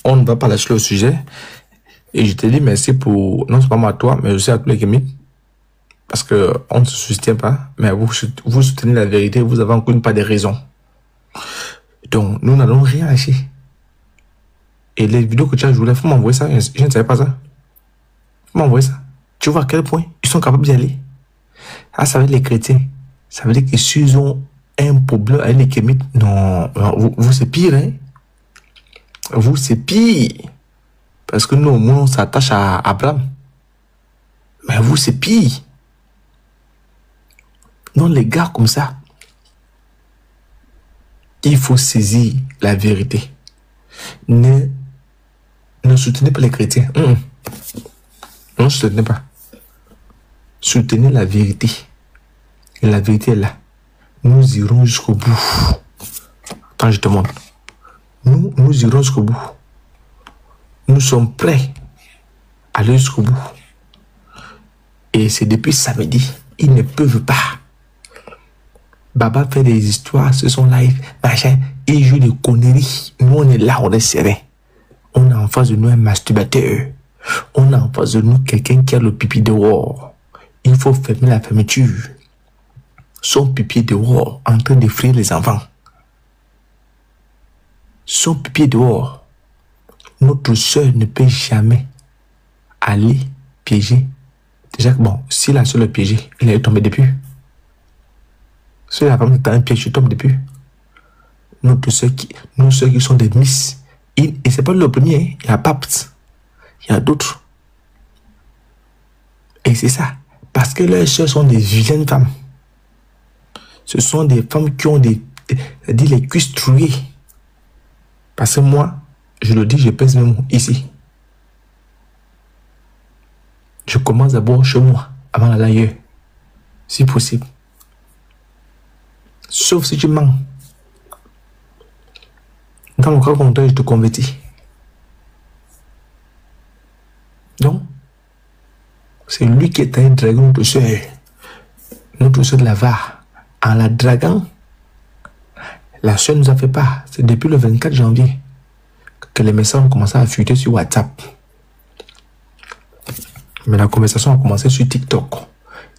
on ne va pas lâcher le sujet. Et je t'ai dit merci pour, non seulement à toi, mais aussi à tous les Kémites. Parce qu'on ne se soutient pas, mais vous soutenez la vérité, vous avez encore une part des raisons. Donc, nous n'allons rien lâcher. Et les vidéos que tu as jouées, il faut m'envoyer ça, je ne savais pas ça. Il faut m'envoyer ça. Tu vois à quel point ils sont capables d'y aller. Ah, ça veut dire les chrétiens. Ça veut dire que s'ils ont un problème avec les Kémites, non, vous c'est pire, hein. Vous c'est pire. Parce que nous, au moins, on s'attache à Abraham. Mais vous, c'est pire. Non, les gars comme ça, il faut saisir la vérité. Ne soutenez pas les chrétiens. Ne soutenez pas. Soutenez la vérité. Et la vérité est là. Nous irons jusqu'au bout. Attends, je te montre. Nous irons jusqu'au bout. Nous sommes prêts à aller jusqu'au bout. Et c'est depuis samedi. Ils ne peuvent pas. Baba fait des histoires sur son live, machin. Il joue des conneries. Nous, on est là, on est serein. On a en face de nous un masturbateur. On a en face de nous quelqu'un qui a le pipi dehors. Il faut fermer la fermeture. Son pipi dehors, en train d'effrayer les enfants. Son pipi dehors. Notre soeur ne peut jamais aller piéger. Déjà, bon, si la soeur le piégé, il est tombé depuis. Si la femme est dans un piège, je tombe depuis. Nos soeurs qui sont des miss. Et c'est pas le premier, hein. Il y a Papt. Il y a d'autres. Et c'est ça. Parce que leurs soeurs sont des vilaines femmes. Ce sont des femmes qui ont les cuisses trouées. Parce que moi, je le dis, je pèse mes mots ici. Je commence d'abord chez moi, avant d'aller ailleurs. Si possible. Sauf si tu mens. Dans le cas contraire, je te convertis. Donc, c'est lui qui est allé draguer notre soeur de la VAR. En la draguant, la soeur nous a fait part. C'est depuis le 24 janvier que les messages ont commencé à fuiter sur WhatsApp. Mais la conversation a commencé sur TikTok.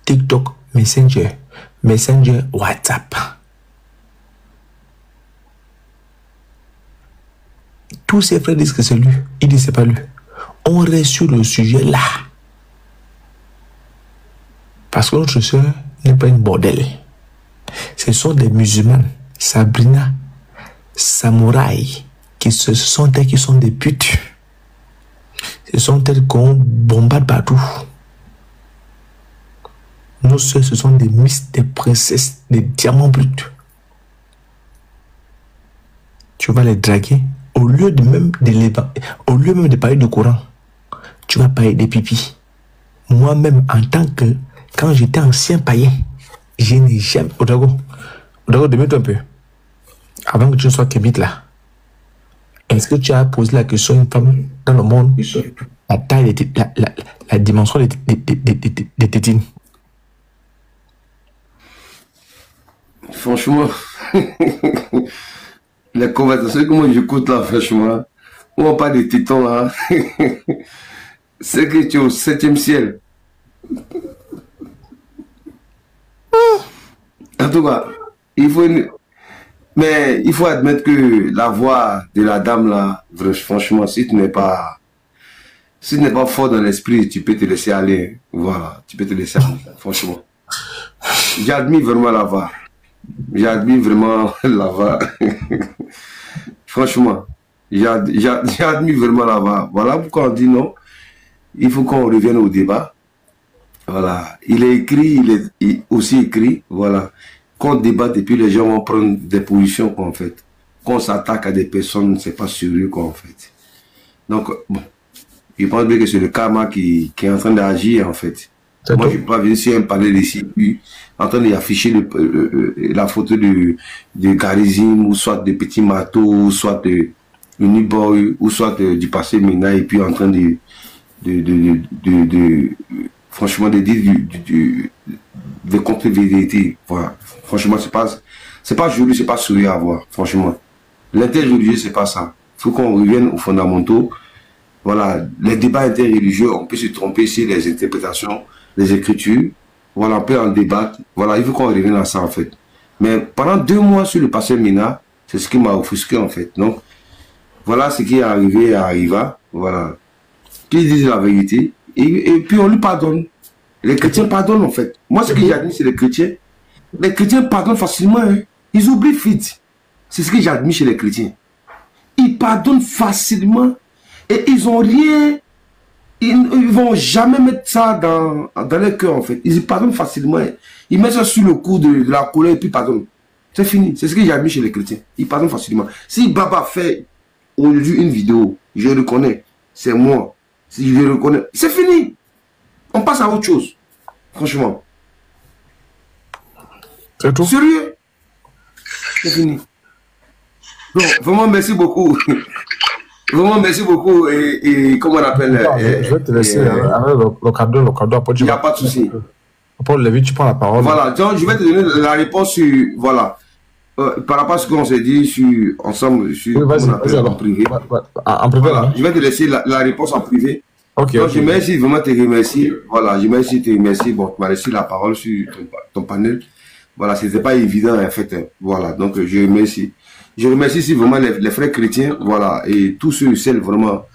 TikTok, Messenger, WhatsApp. Tous ses frères disent que c'est lui. Il dit que c'est pas lui. On reste sur le sujet là. Parce que notre soeur n'est pas une bordel. Ce sont des musulmanes, Sabrina, Samouraï, ce sont elles qui sont des putes. Ce sont elles qu'on bombarde partout. Nos soeurs, ce sont des miss, des princesses, des diamants bruts. Tu vas les draguer. Au lieu même de parler de Coran, tu vas parler des pipis. Moi-même, en tant que, quand j'étais ancien païen, je n'ai jamais... Odago, demande-toi un peu. Avant que tu ne sois kémite là, est-ce que tu as posé la question à une femme dans le monde, la taille, la dimension des tétines? Franchement, les conversations que moi j'écoute là, franchement, on parle des tétons là. C'est que tu es au 7e ciel. En tout cas, mais il faut admettre que la voix de la dame là, franchement, si tu n'es pas fort dans l'esprit, tu peux te laisser aller. Voilà, tu peux te laisser aller, franchement. J'admire vraiment la voix. J'admire vraiment la voix. Franchement, j'admire vraiment la voix. Voilà pourquoi on dit non. Il faut qu'on revienne au débat. Voilà. Il est écrit, il est aussi écrit. Voilà. Qu'on débatte et puis les gens vont prendre des positions qu'en fait. Qu'on s'attaque à des personnes, c'est pas sérieux qu'en fait. Donc, bon. Je pense bien que c'est le karma qui est en train d'agir en fait. Moi, je ne suis pas venu ici parler d'ici, puis en train d'afficher la photo de Charisme, ou soit de Petit Mato, ou soit de Uniboy, ou soit du passé Mina, et puis en train franchement, de dire de contre-vérité. Voilà. Franchement, c'est pas joli, c'est pas sourire à voir, franchement. L'interreligieux, c'est pas ça. Il faut qu'on revienne aux fondamentaux. Voilà, les débats interreligieux, on peut se tromper sur les interprétations, les écritures. Voilà, on peut en débattre. Voilà, il faut qu'on revienne à ça en fait. Mais pendant 2 mois sur le passé Mina, c'est ce qui m'a offusqué en fait. Donc, voilà ce qui est arrivé à Arriva. Voilà. Qui disent la vérité. Et puis on lui pardonne. Les chrétiens pardonnent en fait. Moi, ce que j'admire, c'est les chrétiens. Les chrétiens pardonnent facilement. Hein. Ils oublient vite. C'est ce que j'admire chez les chrétiens. Ils pardonnent facilement. Et ils ont rien, ils vont jamais mettre ça dans leur cœur en fait. Ils pardonnent facilement. Ils mettent ça sur le coup de la colère et puis pardonnent. C'est fini. C'est ce que j'ai admis chez les chrétiens. Ils pardonnent facilement. Si Baba fait aujourd'hui une vidéo, je le reconnais, c'est moi. Si je le reconnais, c'est fini. On passe à autre chose. Franchement. C'est tout? Sérieux? C'est fini. Donc, vraiment, merci beaucoup. Vraiment, merci beaucoup. Et comment on appelle je vais te laisser avec le cadeau après il n'y a pas de souci. Après le lever, tu prends la parole. Voilà, donc je vais te donner la réponse sur. Voilà. Par rapport à ce qu'on s'est dit ensemble, sur en privé. En privé, voilà, je vais te laisser la réponse en privé. Ok. Donc, je merci, vraiment te remercie. Voilà, je merci, te remercie. Bon, tu m'as laissé la parole sur ton panel. Voilà, c'était pas évident en fait. Voilà, donc je remercie. Je remercie aussi vraiment les frères chrétiens, voilà, et tous ceux et celles vraiment,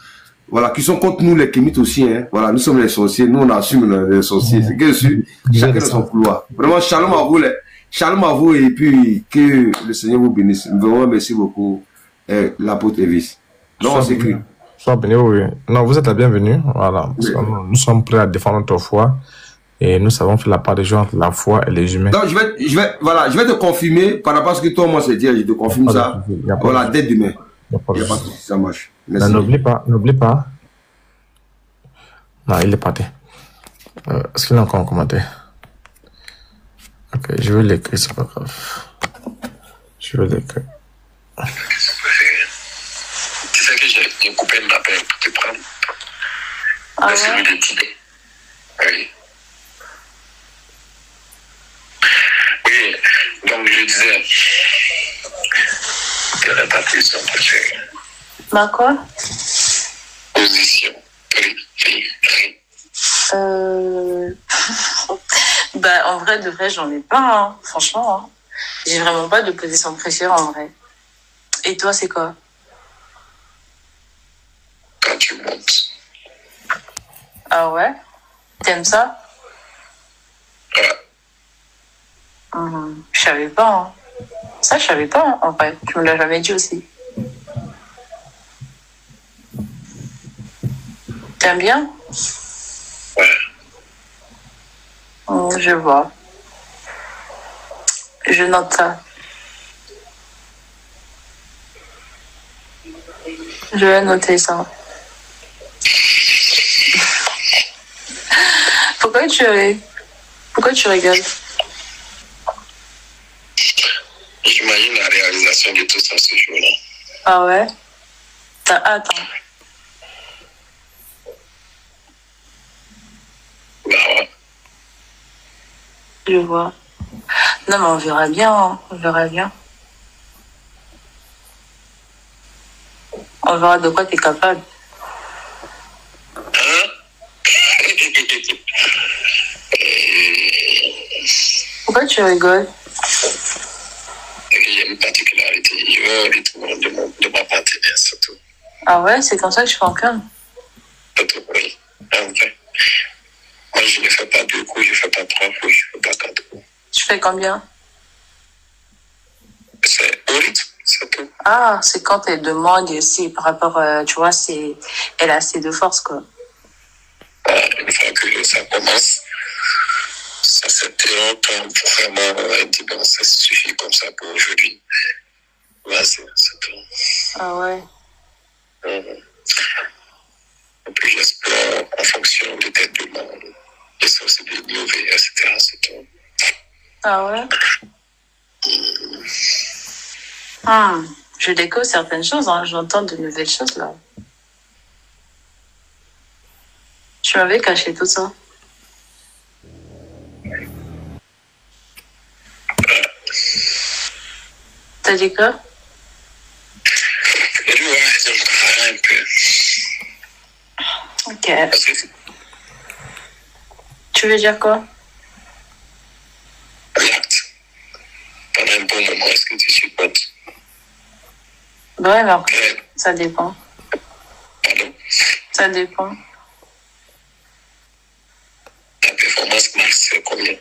voilà, qui sont contre nous les kémites aussi, hein. Voilà, nous sommes les sorciers, nous on assume les sorciers, c'est que chacun dans son couloir. Vraiment, shalom à vous, et puis que le Seigneur vous bénisse. Vraiment, merci beaucoup, l'apôtre Evis. Donc on s'écrit. Sois béni, oui. Non, vous êtes la bienvenue, voilà, parce que nous sommes prêts à défendre notre foi. Et nous savons faire la part des gens entre la foi et les humains. Donc, je vais te confirmer par rapport à ce que toi, moi, c'est dire, je te confirme ça. Voilà, dès demain. Il n'y a pas de souci, ça marche. Merci. N'oublie pas. Non, il est parti. Est-ce qu'il a encore un commentaire? Ok, je vais l'écrire, c'est pas grave. Je vais l'écrire. Tu sais que j'ai coupé un appel pour te prendre. Ah ouais? Celui de Tibet. Oui. Oui, donc je disais quelle est ta position préférée? Ma quoi? Position préférée. Bah, en vrai, de vrai, j'en ai pas, hein. Franchement. Hein. J'ai vraiment pas de position préférée en vrai. Et toi, c'est quoi? Quand tu montes. Ah ouais? T'aimes ça? Ouais. Je savais pas. Hein. Ça, je savais pas, hein, en vrai. Tu me l'as jamais dit aussi. T'aimes bien? Ouais. Je vois. Je note ça. Je vais noter ça. Pourquoi tu rigoles? J'imagine la réalisation de tout ça ce jour-là. Ah ouais? Attends. Bah ouais. Je vois. Non, mais on verra bien, hein. On verra bien. On verra de quoi tu es capable. Pourquoi tu rigoles? Il y a une particularité. Je veux le rythme de ma partenaire, surtout. Ah ouais, c'est comme ça que tu fonctionnes? Surtout, oui. En vrai. Moi, je ne fais pas 2 coups, je ne fais pas 3 coups, je ne fais pas 4 coups. Tu fais combien? C'est au rythme, c'est tout. Ah, c'est quand elle demande aussi par rapport, tu vois, c'est elle a assez de force, quoi. Une fois que ça commence, ça s'interrompt pour vraiment dire bon, ça suffit comme ça pour aujourd'hui. Vas-y, c'est tout. Ah ouais. Et puis j'explore en fonction de tes demandes, les sources de nouvelles, etc. C'est tout. Ah ouais. Je découvre certaines choses, hein. J'entends de nouvelles choses là. Tu m'avais caché tout ça. T'as dit quoi? Et lui, ouais, je me préparais un peu. Ok. Tu veux dire quoi? L'acte. Pendant un bon moment, est-ce que tu supportes? Ouais, mais après, ça dépend. Pardon? Ça dépend. Ta performance max, c'est combien?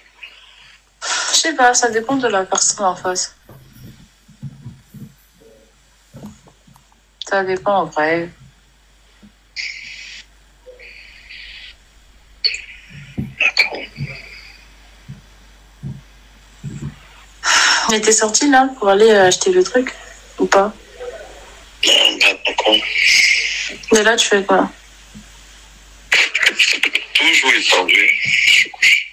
Je sais pas, ça dépend de la personne en face. Ça dépend en vrai. D'accord. Mais t'es sorti là pour aller acheter le truc ou pas? Non, pas encore. Mais là, tu fais quoi? Toujours étendu. Je couche.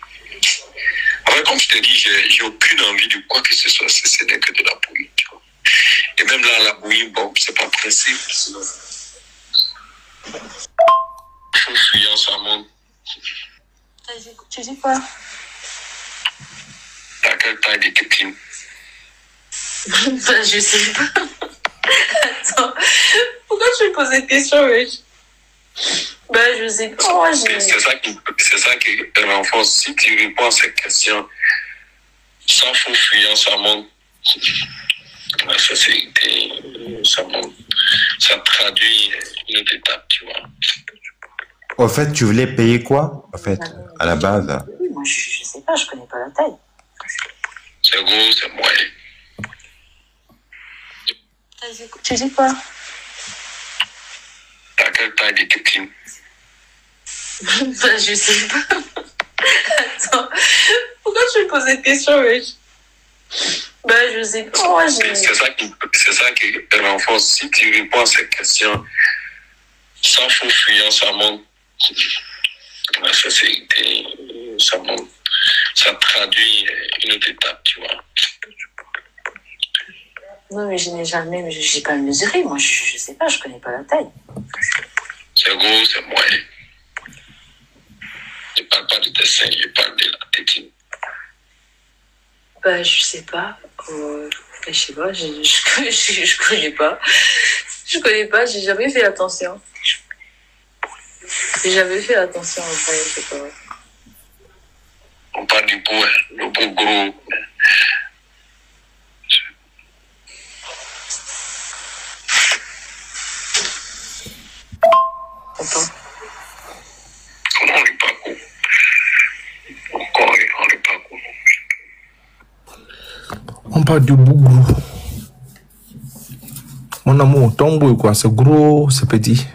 Après, comme je te dis, j'ai aucune envie de quoi que ce soit. Ce n'est que de la bouillie, tu vois. Et même là, la bouillie, bon, c'est pas principe. Faut fuyant, ça monte. Tu dis quoi? T'as quelle taille de tétine? Ben, je sais pas. Attends, pourquoi tu me poses cette question, wesh? Ben, je sais pas. Moi, c'est ça qui renforce. Si tu réponds à cette question, sans faux fuyant, ça monte. La sincérité, ça monte. Ça traduit une autre étape, tu vois. En fait, tu voulais payer quoi, en fait, à la base? Moi, je sais pas, je connais pas la taille. C'est gros, c'est moyen. Tu dis quoi? T'as quelle taille de tétine? Ben, je sais pas. Attends, pourquoi tu me poses cette question, wesh? Ben, je sais pas. Moi, c'est ça qui renforce. Si tu réponds à cette question, sans faux fuyant, ça monte. La sincérité, ça monte. Ça traduit une autre étape, tu vois. Non, mais je n'ai jamais, mais je n'ai pas mesuré. Moi, je sais pas, je connais pas la taille. C'est gros, c'est moyen. Je parle pas de tes seins, je parle de la tétine. Bah, je sais pas. Je sais pas, je connais pas. Je connais pas, j'ai jamais fait attention. J'ai jamais fait attention, en vrai, je sais pas. On parle du beau, hein, le beau gros. Attends. Comment on est pas gros? Pourquoi on est pas gros? On parle du bougou. Mon amour, ton bout quoi, c'est gros, c'est petit,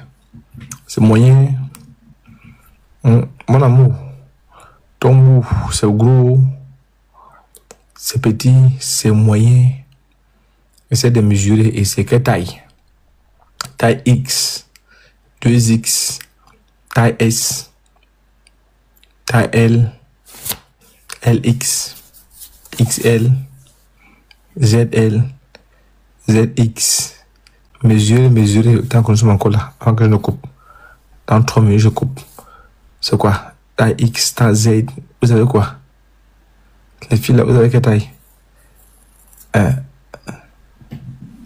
c'est moyen. Mon amour, ton bout, c'est gros, c'est petit, c'est moyen. Essaie de mesurer et c'est quelle taille? Taille X, 2X, taille S, taille L, LX, XL, ZL, ZX. Mesurer, tant qu'on se encore là, avant que je ne coupe. Dans 3 minutes, je coupe. C'est quoi? Taille X, taille Z. Vous avez quoi? Les filles là, vous avez quelle taille?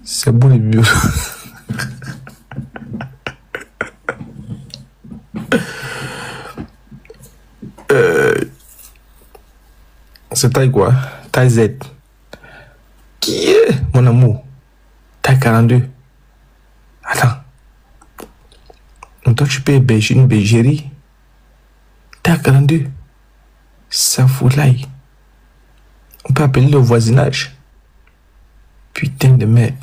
C'est bon les bio. C'est taille quoi? Taille Z. Qui est mon amour? Taille 42. Attends. Toi tu peux héberger une bergerie. Taille 42. Ça fout l'ail. On peut appeler le voisinage. Putain de merde.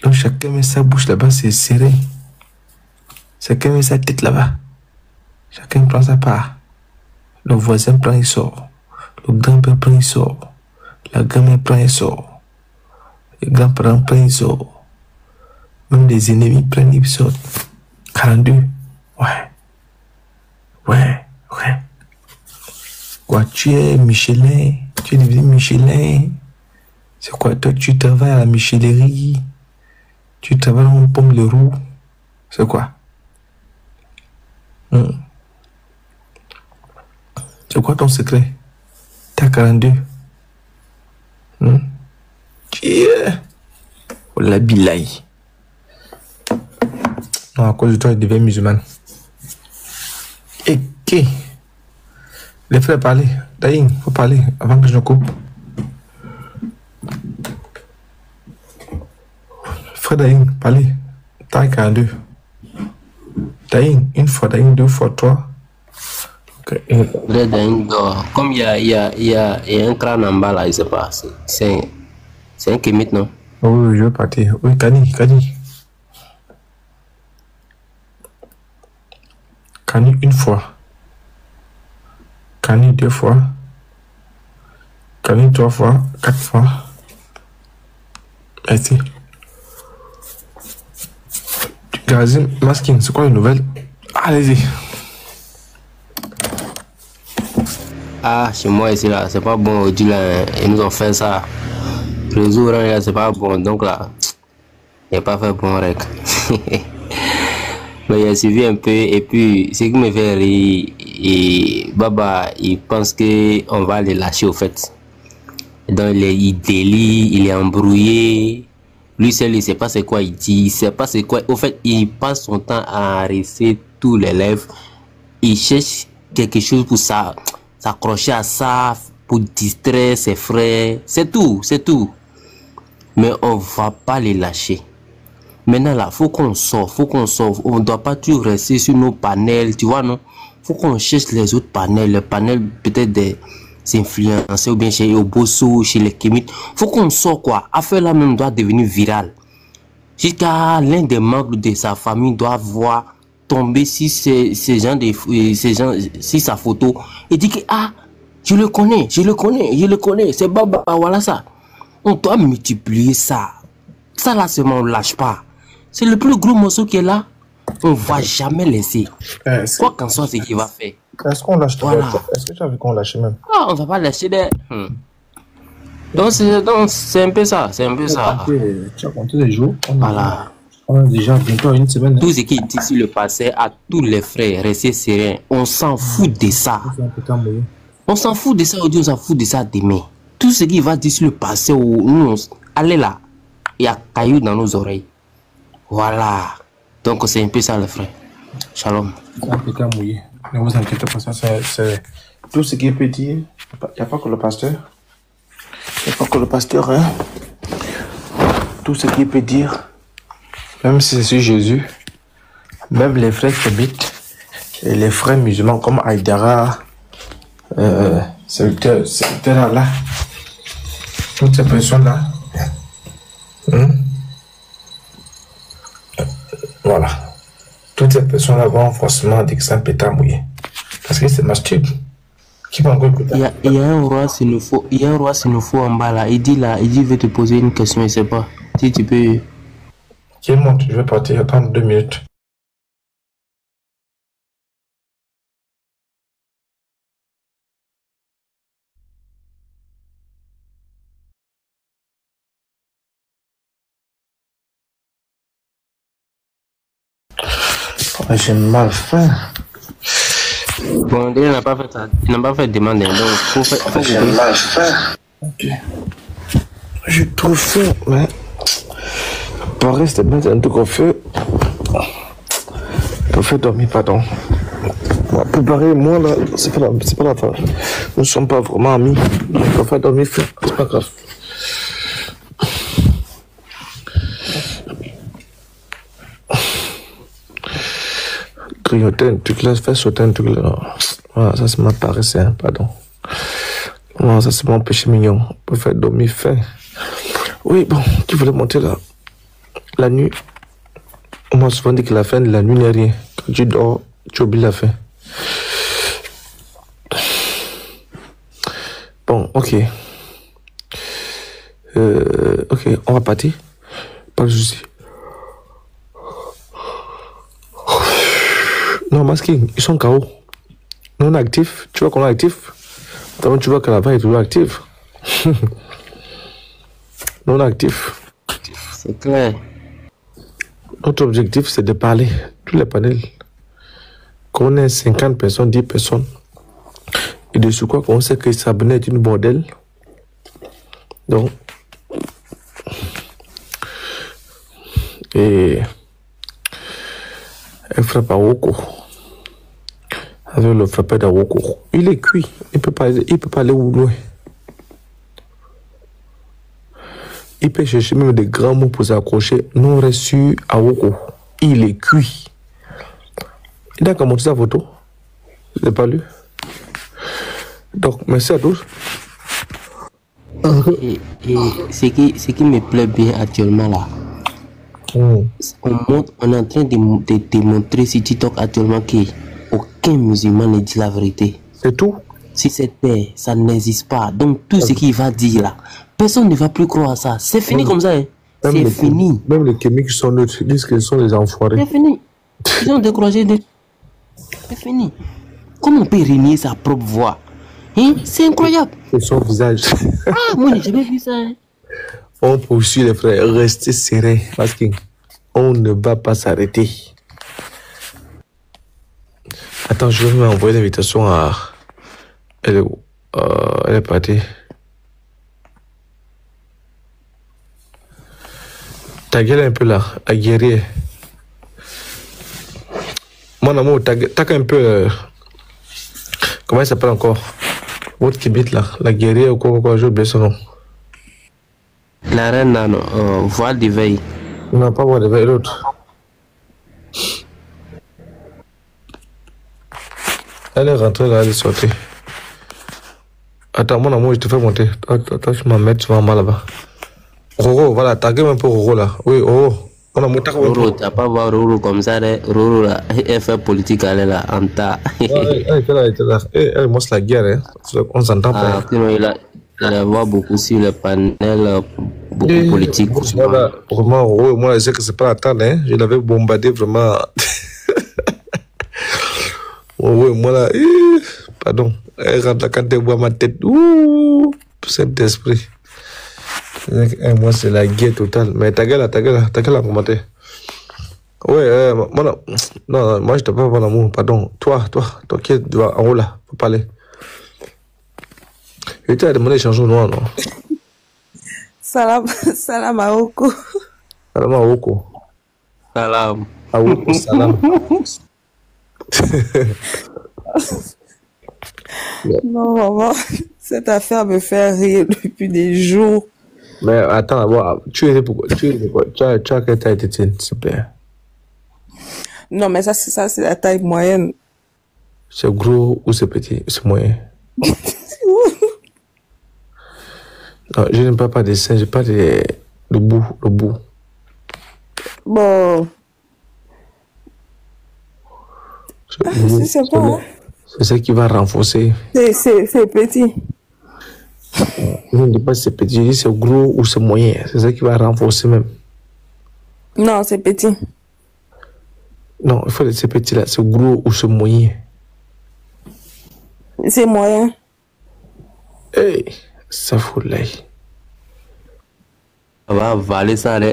Donc chacun met sa bouche là-bas, c'est serré. Chacun met sa tête là-bas. Chacun prend sa part. Le voisin prend, il sort. Le grand-père prend, il sort. La grand-mère prend, il sort. Les grands-parents prennent, ils sortent. Même les ennemis prennent, ils sortent. 42. Ouais. Quoi, tu es Michelin? Tu es devenu Michelin? C'est quoi, toi, tu travailles à la Michelerie? Tu travailles en pomme de roue? C'est quoi? C'est quoi ton secret? T'as 42. Oh la bilaï. Non, à cause de toi, il devient musulman. Et qui? Les frères, parlez. Daïn, faut parler avant que je ne coupe. Frère Daïn, parlez. Taille 42. Daïn, une fois, Daïn, deux fois, trois. Frère Daïn dort. Comme il y a un crâne en bas là, il ne sait pas. C'est un kémite, non? Oui, je veux partir. Oui, Kani. Kani une fois. Kani 2 fois. Kani 3 fois. 4 fois. Merci. Gazim, masking, c'est quoi la nouvelle? Allez-y. Ah, chez moi ici là, c'est pas bon aujourd'hui là. Ils nous ont fait ça. Le jour là, c'est pas bon. Donc là, il n'y a pas fait bon rec. Mais il a suivi un peu et puis ce qui me fait rire, et Baba il pense qu'on va les lâcher au fait. Donc il délie, il est embrouillé. Lui seul il sait pas c'est quoi il dit, il sait pas c'est quoi. Au fait il passe son temps à arrêter tous les lèvres. Il cherche quelque chose pour ça, s'accrocher à ça, pour distraire ses frères. C'est tout. Mais on va pas les lâcher. Maintenant là, faut qu'on sorte. On ne doit pas toujours rester sur nos panels, tu vois, non? Faut qu'on cherche les autres panels, les panels peut-être des influenceurs ou bien chez Obosso, chez les Kémites. Faut qu'on sorte quoi. Affaire là même doit devenir virale. Jusqu'à l'un des membres de sa famille doit voir tomber si ces gens, si sa photo et dit que ah, je le connais, c'est Baba, voilà ça. On doit multiplier ça. Ça là seulement on lâche pas. C'est le plus gros morceau qui est là. On va jamais laisser. Quoi qu'en soit ce qu'il va faire. Est-ce qu'on lâche? Voilà. Est-ce que tu as vu qu'on lâche même? Ah, on va pas lâcher des. Donc c'est un peu ça. Tu as compté les jours. Voilà. On a déjà bientôt une semaine. Tout ce qui est dit sur le passé à tous les frères, restez sereins. On s'en fout de ça. On s'en fout de ça aujourd'hui, on s'en fout de ça demain. Tout ce qui va dire sur le passé, nous, allez là. Il y a cailloux dans nos oreilles. Voilà. Donc c'est un peu ça, les frères. Shalom. C'est un peu qu'à mouiller. Ne vous inquiétez pas, ça c'est tout ce qui peut dire. Il n'y a pas que le pasteur. Hein. Tout ce qui peut dire. Même si c'est sur Jésus. Même les frères kémites et les frères musulmans comme Aïdara. C'est là. Toutes ces personnes-là. Voilà. Toutes ces personnes-là vont forcément dire que c'est un pétard mouillé. Parce que c'est masturbe. Qui va encore écouter? Il y a un roi Sénoufo en bas là. Il dit, il veut te poser une question, il sait pas. Si tu peux. Qui monte? Je vais partir, attendre 2 minutes. J'ai mal faim. Bon, il n'a pas fait ça. Il n'a pas fait de demande. Donc, faut j'ai mal faim. Ok. J'ai trop faim, mais... Pareil, c'était bien un truc qu'on fait. On fait dormir, pardon. Bon, préparer, moi, là, c'est pas la fin. Nous ne sommes pas vraiment amis. On fait dormir, c'est pas grave. Grignoter un truc là, faire sauter un truc là. Voilà, ça c'est ma paresse, hein, pardon. Voilà, ça c'est mon péché mignon. On peut faire dormir faim. Oui, bon, qui voulait monter là? La nuit. On m'a souvent dit que la fin de la nuit n'est rien. Quand tu dors, tu oublies la fin. Bon, ok. Ok, on va partir. Pas de soucis. Non, masking, ils sont KO. Non actifs. Tu vois qu'on est actif. Attends, tu vois que la vague est toujours active. Non actif. C'est clair. Notre objectif, c'est de parler. Tous les panels. Qu'on ait 50 personnes, 10 personnes. Et de ce quoi qu'on sait que s'abonner est une bordel. Donc. Et. Elle frappe à Woko. Avec le frappeur d'Awoko. Il est cuit. Il peut pas aller où loin. Il peut chercher même des grands mots pour s'accrocher. Non reçu à Woko. Il est cuit. Il a commenté sa photo. Je l'ai pas lu. Donc, merci à tous. Et ce qui me plaît bien actuellement là, on est en train de démontrer sur TikTok actuellement qu'aucun musulman ne dit la vérité. C'est tout. Si c'était, ça n'existe pas. Donc tout ce qu'il va dire là, personne ne va plus croire à ça. C'est fini comme ça. Hein. C'est fini. Même les chimiques sont neutres, disent qu'ils sont des enfoirés. C'est fini. Ils ont découragé de... C'est fini. Comment on peut renier sa propre voix? Hein? C'est incroyable. Et son visage. Ah, moi, j'ai jamais vu ça. Hein. On poursuit les frères. Restez serrés. Parce qu'on ne va pas s'arrêter. Attends, je vais m'envoyer l'invitation à... Elle est où? Elle est partie. Ta gueule un peu là, la guerrière. Mon amour, t'as un peu... comment elle s'appelle encore? Votre qui bite là, la guerrière ou quoi, j'ai oublié son nom. La reine, non, voile d'éveil. Non, pas voile d'éveil, l'autre. Elle est rentrée là, elle est sortie. Attends, mon amour, je te fais monter. Attends, je m'en mets souvent mal là-bas. Roro, voilà, taguez un peu Roro là. Oui, Roro. Mon amour, Roro, t'as pas voir Roro comme ça, Roro là, elle fait politique, elle est là, en tas. Elle était là. Elle montre la guerre, hein. On s'entend pas. Il voit beaucoup sur le panel, beaucoup politique. Vraiment, Roro, moi, je sais que c'est pas la table, hein. Je l'avais bombardé vraiment. Oui, moi là, pardon. Elle rentre là quand elle voit ma tête. Ouh, c'est d'esprit. Moi, c'est la guerre totale. Mais ta gueule a commenté. Ouais, non, moi, je te parle, mon amour, pardon. Toi qui es en haut là, faut parler. Et tu as demandé les chansons noires, non? Salam Aoko. Salam Aoko. Salam. Aoko, salam. Non, maman, cette affaire me fait rire depuis des jours. Mais attends, d'abord, tu as quelle taille de s'il te plaît? Non, mais ça c'est la taille moyenne. C'est gros ou c'est petit? C'est moyen? Non, je n'aime pas des seins, j'ai pas le bout. Bon. C'est pas, hein? C'est ça qui va renforcer. C'est petit. Je ne dis pas si c'est petit, je dis c'est gros ou c'est moyen. C'est ça qui va renforcer même. Non, c'est petit. Non, il faut dire c'est petit là, c'est gros ou c'est moyen. C'est moyen. Hey, ça fout l'œil. On va avaler ça, là.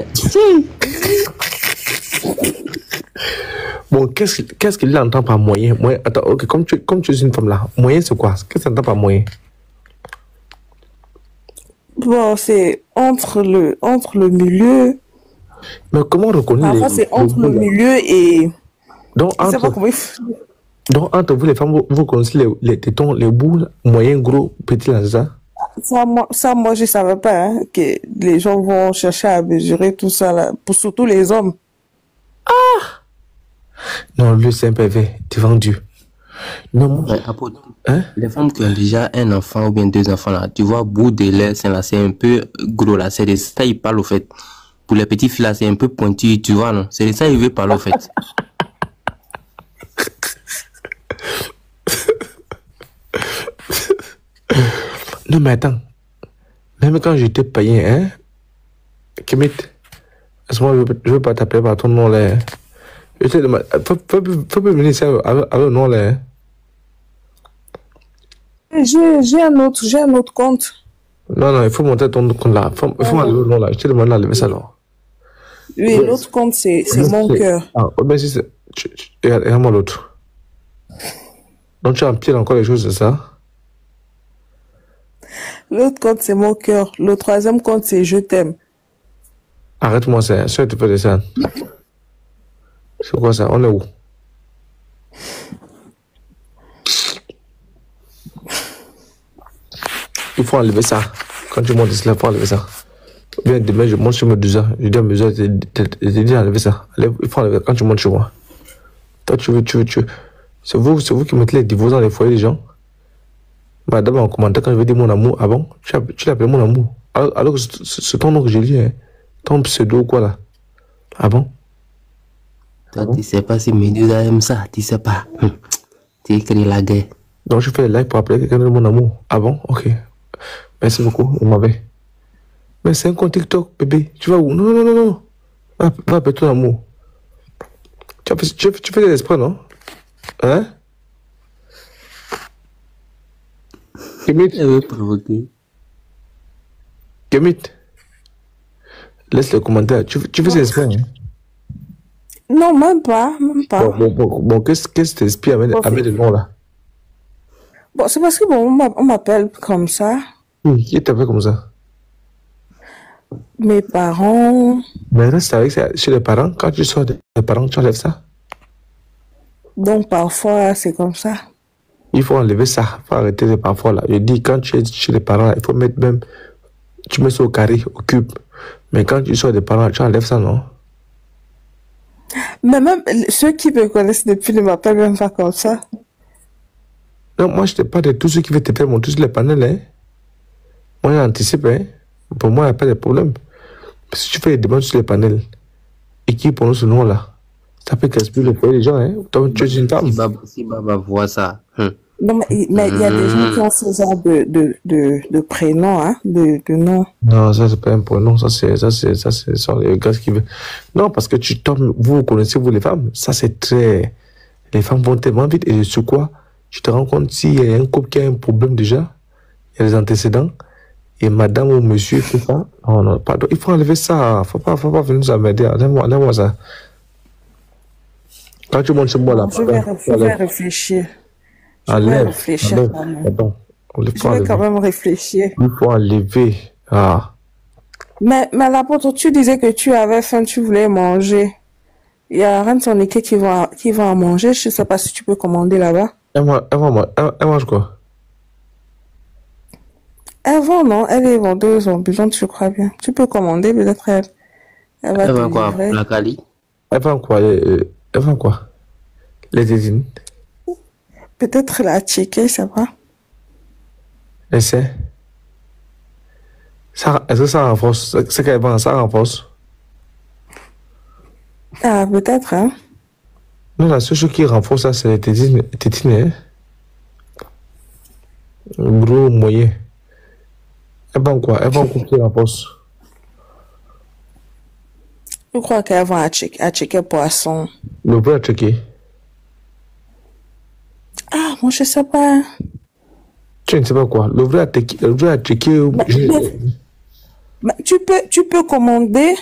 Bon, qu'est-ce qu'il entend par moyen? Moyen, attends, ok, comme tu es une femme là, moyen c'est quoi? Qu'est-ce qu'il entend par moyen? Bon, c'est entre le milieu. Mais comment reconnaître Parfois, c'est entre le milieu et... Donc, Je sais pas comment donc, entre vous, les femmes, vous connaissez les tétons, les bouts, moyens, gros, petits, là, ça? Moi, je savais pas hein, que les gens vont chercher à mesurer tout ça, là, surtout les hommes. Non, lui, c'est un pervers, t'es vendu. Non, moi... Hein? Les femmes qui ont déjà un enfant ou bien 2 enfants, là, tu vois, bout de l'air, c'est un peu gros, là. C'est de ça il parle, au fait. Pour les petites filles, là, c'est un peu pointu, tu vois, non? C'est de ça il veut parler, au fait. Non, mais attends. Même quand j'étais païen, hein, Kimit, moi je veux pas t'appeler par ton nom, là. Je te demande, faut pas venir ici avec le nom, là. J'ai un autre compte. Non, il faut monter ton compte là. Il faut enlever le nom là. Je te demande d'enlever ça là. Oui, l'autre compte, c'est mon cœur. Ah, ben si c'est. Regarde-moi l'autre. Donc tu empiles encore les choses, c'est ça? L'autre compte, c'est mon cœur. Le 3e compte, c'est je t'aime. Arrête-moi ça. Ça, tu peux descendre. C'est quoi ça? On est où? Il faut enlever ça. Quand tu montes ici, il faut enlever ça. Bien, demain, je monte sur mes 12 ans. Je dis à mes heures, je te dis d'enlever ça. Il faut enlever quand tu montes chez moi. Toi, tu veux. C'est vous qui mettez les divorces dans les foyers des gens. Madame, en commentaire, quand je vais dire mon amour, ah bon? Tu l'appelles mon amour. Alors que c'est ton nom que je lis, hein. Ton pseudo ou quoi là? Ah bon? Toi, tu sais pas si Médusa aime ça, tu sais pas. Tu écris la guerre. Donc, je fais le live pour appeler quelqu'un de mon amour. Ah bon? Ok. Merci beaucoup, on m'avait. Mais c'est un compte TikTok, bébé. Tu vas où? Non. Va appeler ton amour. Tu fais des esprits, non? Hein? Kemit. Elle veut provoquer. Kemit. Laisse le commentaire. Tu fais des esprits, hein? Non, même pas. Bon, qu'est-ce que t'espères avec le nom là? Bon, c'est parce que on m'appelle comme ça. Oui, qui t'appelle comme ça? Mes parents. Mais reste avec ça chez les parents. Quand tu sors des parents, tu enlèves ça. Donc parfois, c'est comme ça. Il faut enlever ça. Il faut arrêter de parfois là. Je dis, quand tu es chez les parents, il faut mettre même. Tu mets ça au carré, au cube. Mais quand tu sors des parents, tu enlèves ça, non? Mais même ceux qui me connaissent depuis ne m'appellent même pas comme ça. Non, moi, je te parle de tous ceux qui veulent te faire monter sur les panels, hein. Moi, j'anticipe, hein. Pour moi, il n'y a pas de problème. Si tu fais des demandes sur les panels et qui prononce ce nom-là, ça peut casser le foyer des gens, hein. Donc, tu es une femme. Si Baba voit ça. Non, mais il y a des gens qui ont ce genre de prénom, hein, de nom. Non, ça, c'est pas un prénom. Ça, c'est les gars qui veulent. Non, parce que tu tombes, vous connaissez, vous, les femmes. Ça, c'est très. Les femmes vont tellement vite et sur quoi tu te rends compte s'il y a un couple qui a un problème déjà, il y a des antécédents, et madame ou monsieur fait ça. Non, pardon, il faut enlever ça. Faut pas venir nous amener. Enlève-moi ça. Quand tu montes sur moi là, je vais réfléchir. Je vais réfléchir quand même. Je vais quand même réfléchir. Il faut enlever. Ah. Mais l'apôtre, tu disais que tu avais faim, tu voulais manger. Il y a rien de son équipe qui va en manger. Je ne sais pas si tu peux commander là-bas. Elle mange quoi? Elle vend, non? Elle est vendeuse ambulante, je crois bien. Tu peux commander, peut-être elle. Elle vend quoi? La Cali? Elle vend quoi? Elle vend quoi? Les désignes? Peut-être la checker, ça va. Est-ce que ça renforce? C'est qu'elle vend, ça renforce? Ah, peut-être, hein? Non, la seule chose qui renforce ça, c'est les tétines, hein? Gros, moyen. Elle vend quoi? Elle vend quoi qui renforce? Je crois qu'elle vend à checker poisson. Le vrai à checker? Ah, moi, je sais pas. Tu ne sais pas quoi? Le vrai à checker. Tu peux commander.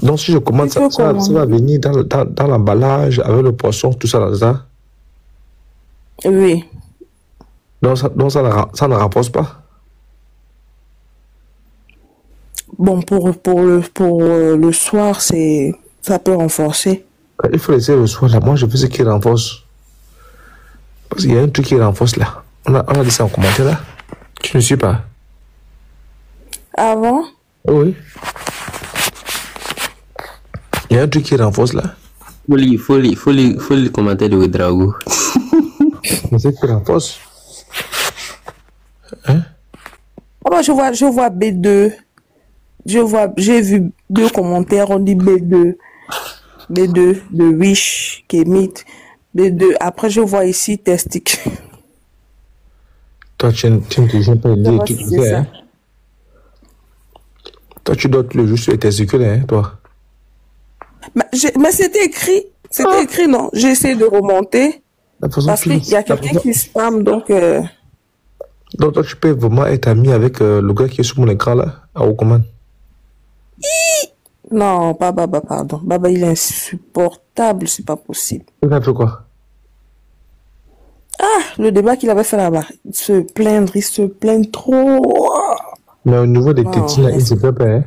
Donc, si je commande ça va venir dans l'emballage avec le poisson, tout ça là-dedans? Oui. Donc, ça ne renforce pas? bon, pour le soir, ça peut renforcer. Il faut laisser le soir là. Moi, je veux ce qui renforce. Parce qu'il y a un truc qui renforce là. On a dit ça en commentaire là. Tu ne suis pas. Avant? Oui. Il y a un truc qui renforce là. Faut le commentaire de Ouedraogo. Mais c'est qui renforce. Hein? Oh bah, je vois B2. J'ai vu 2 commentaires, on dit B2 de Wish, Kemit, B2. Après, je vois ici Testic. Toi, tu ne pas lire tout ça. Hein? Toi, tu dois le juste sur les testicules, hein, toi. Mais c'était écrit. C'était écrit, non. J'ai essayé de remonter. Parce qu'il y a quelqu'un qui spam, donc... Donc, toi, tu peux vraiment être ami avec le gars qui est sur mon écran, là, à Okoman. Non, pas Baba, pardon. Baba, il est insupportable, c'est pas possible. Il a fait quoi? Ah, le débat qu'il avait fait là-bas. Il se plaint trop. Mais au niveau des tétines, là, il se plaint pas, hein?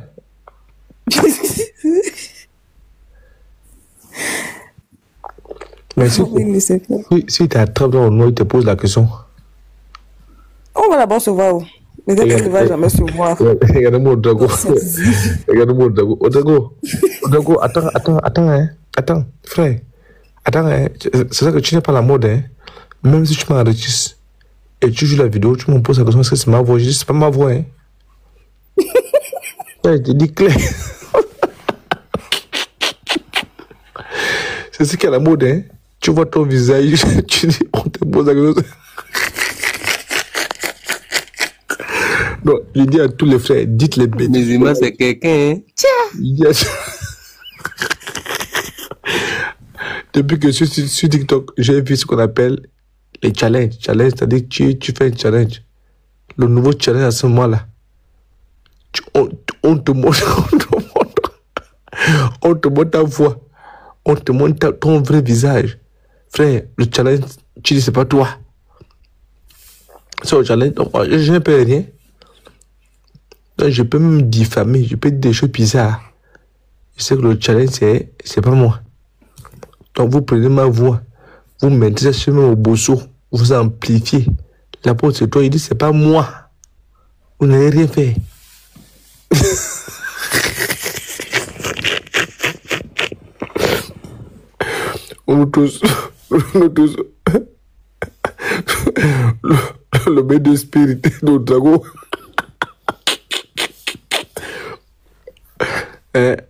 Mais si tu attrapes dans le noir, il te pose la question. On va d'abord se voir où? Mais peut-être qu'il ne va jamais se voir. Regarde-moi, Odago. Regarde-moi, Odago. Odago, attends, hein. Attends, frère. Attends, hein. C'est ça que tu n'es pas la mode, hein. Même si tu m'enregistres et tu joues la vidéo, tu me poses la question, est-ce que c'est ma voix? Je dis, c'est pas ma voix, hein. Je te dis clair. C'est ce qui est la mode, hein. Tu vois ton visage, tu dis, on te pose la question. Non, je dis à tous les frères, dites les bêtises. Musulman, c'est quelqu'un, hein. Depuis que je suis sur TikTok, j'ai vu ce qu'on appelle les challenges. Challenge, c'est-à-dire que tu fais un challenge. Le nouveau challenge à ce moment-là, on te montre ta voix. On te montre ton vrai visage. Frère, le challenge, tu dis, c'est pas toi. C'est le challenge, donc je ne peux rien. Donc, je peux même diffamer, je peux dire des choses bizarres. Je sais que le challenge, c'est pas moi. Donc, vous prenez ma voix, vous mettez ça sur mon bosso, vous amplifiez. L'apôtre, c'est toi, il dit, c'est pas moi. Vous n'avez rien fait. Nous tous, le maître de spirit de Drago.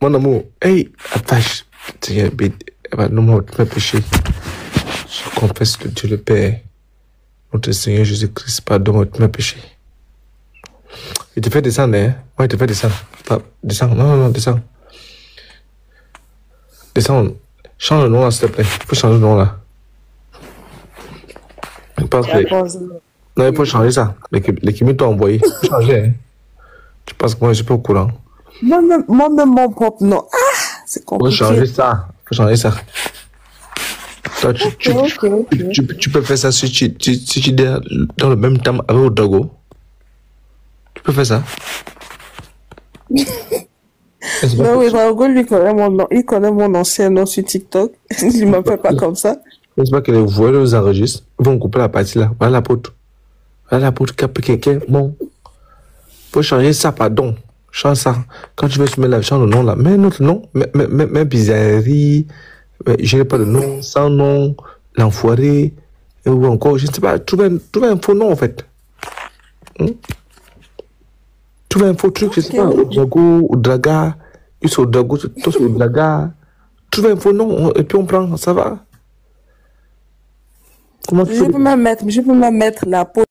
Mon amour, hey, attache. Non, moi, tu m'as péché. Je confesse que Dieu le Père, notre Seigneur Jésus-Christ, pardonne tous mes péchés. Il te fait descendre, hein? Ouais, il te fait descendre. Descends, non, descends. Descends. Change le nom là, s'il te plaît. Il faut changer le nom là. Parce que... Non, il faut changer ça. L'équipe t'a envoyé. Il faut changer, hein? Tu penses que moi, je suis pas au courant. Moi-même, mon propre nom. Ah, c'est compliqué. Il faut changer ça. Il faut changer ça. Toi, tu peux faire ça si tu es dans le même temps avec Odago. Tu peux faire ça. Non, oui, Odago, lui connaît mon nom. Il connaît mon ancien nom sur TikTok. Il ne m'appelle pas comme ça. Je ne sais pas que les voix nous enregistrent. Ils vont couper la partie là. Voilà la pote. Voilà la pote qui a pris quelqu'un. Bon. Il faut changer ça, pardon. Change ça. Quand tu veux se mettre change le nom là. Mets notre nom. Mets bizarrerie. Je n'ai pas de nom. Sans nom. L'enfoiré. Ou encore, je ne sais pas. Trouver un faux nom en fait. Trouver un faux truc. Je ne sais pas. Odago, Odraga. Ils sont Odago. Toi, c'est Odraga. Trouver un faux nom. Et puis on prend. Ça va. Je peux même mettre la peau.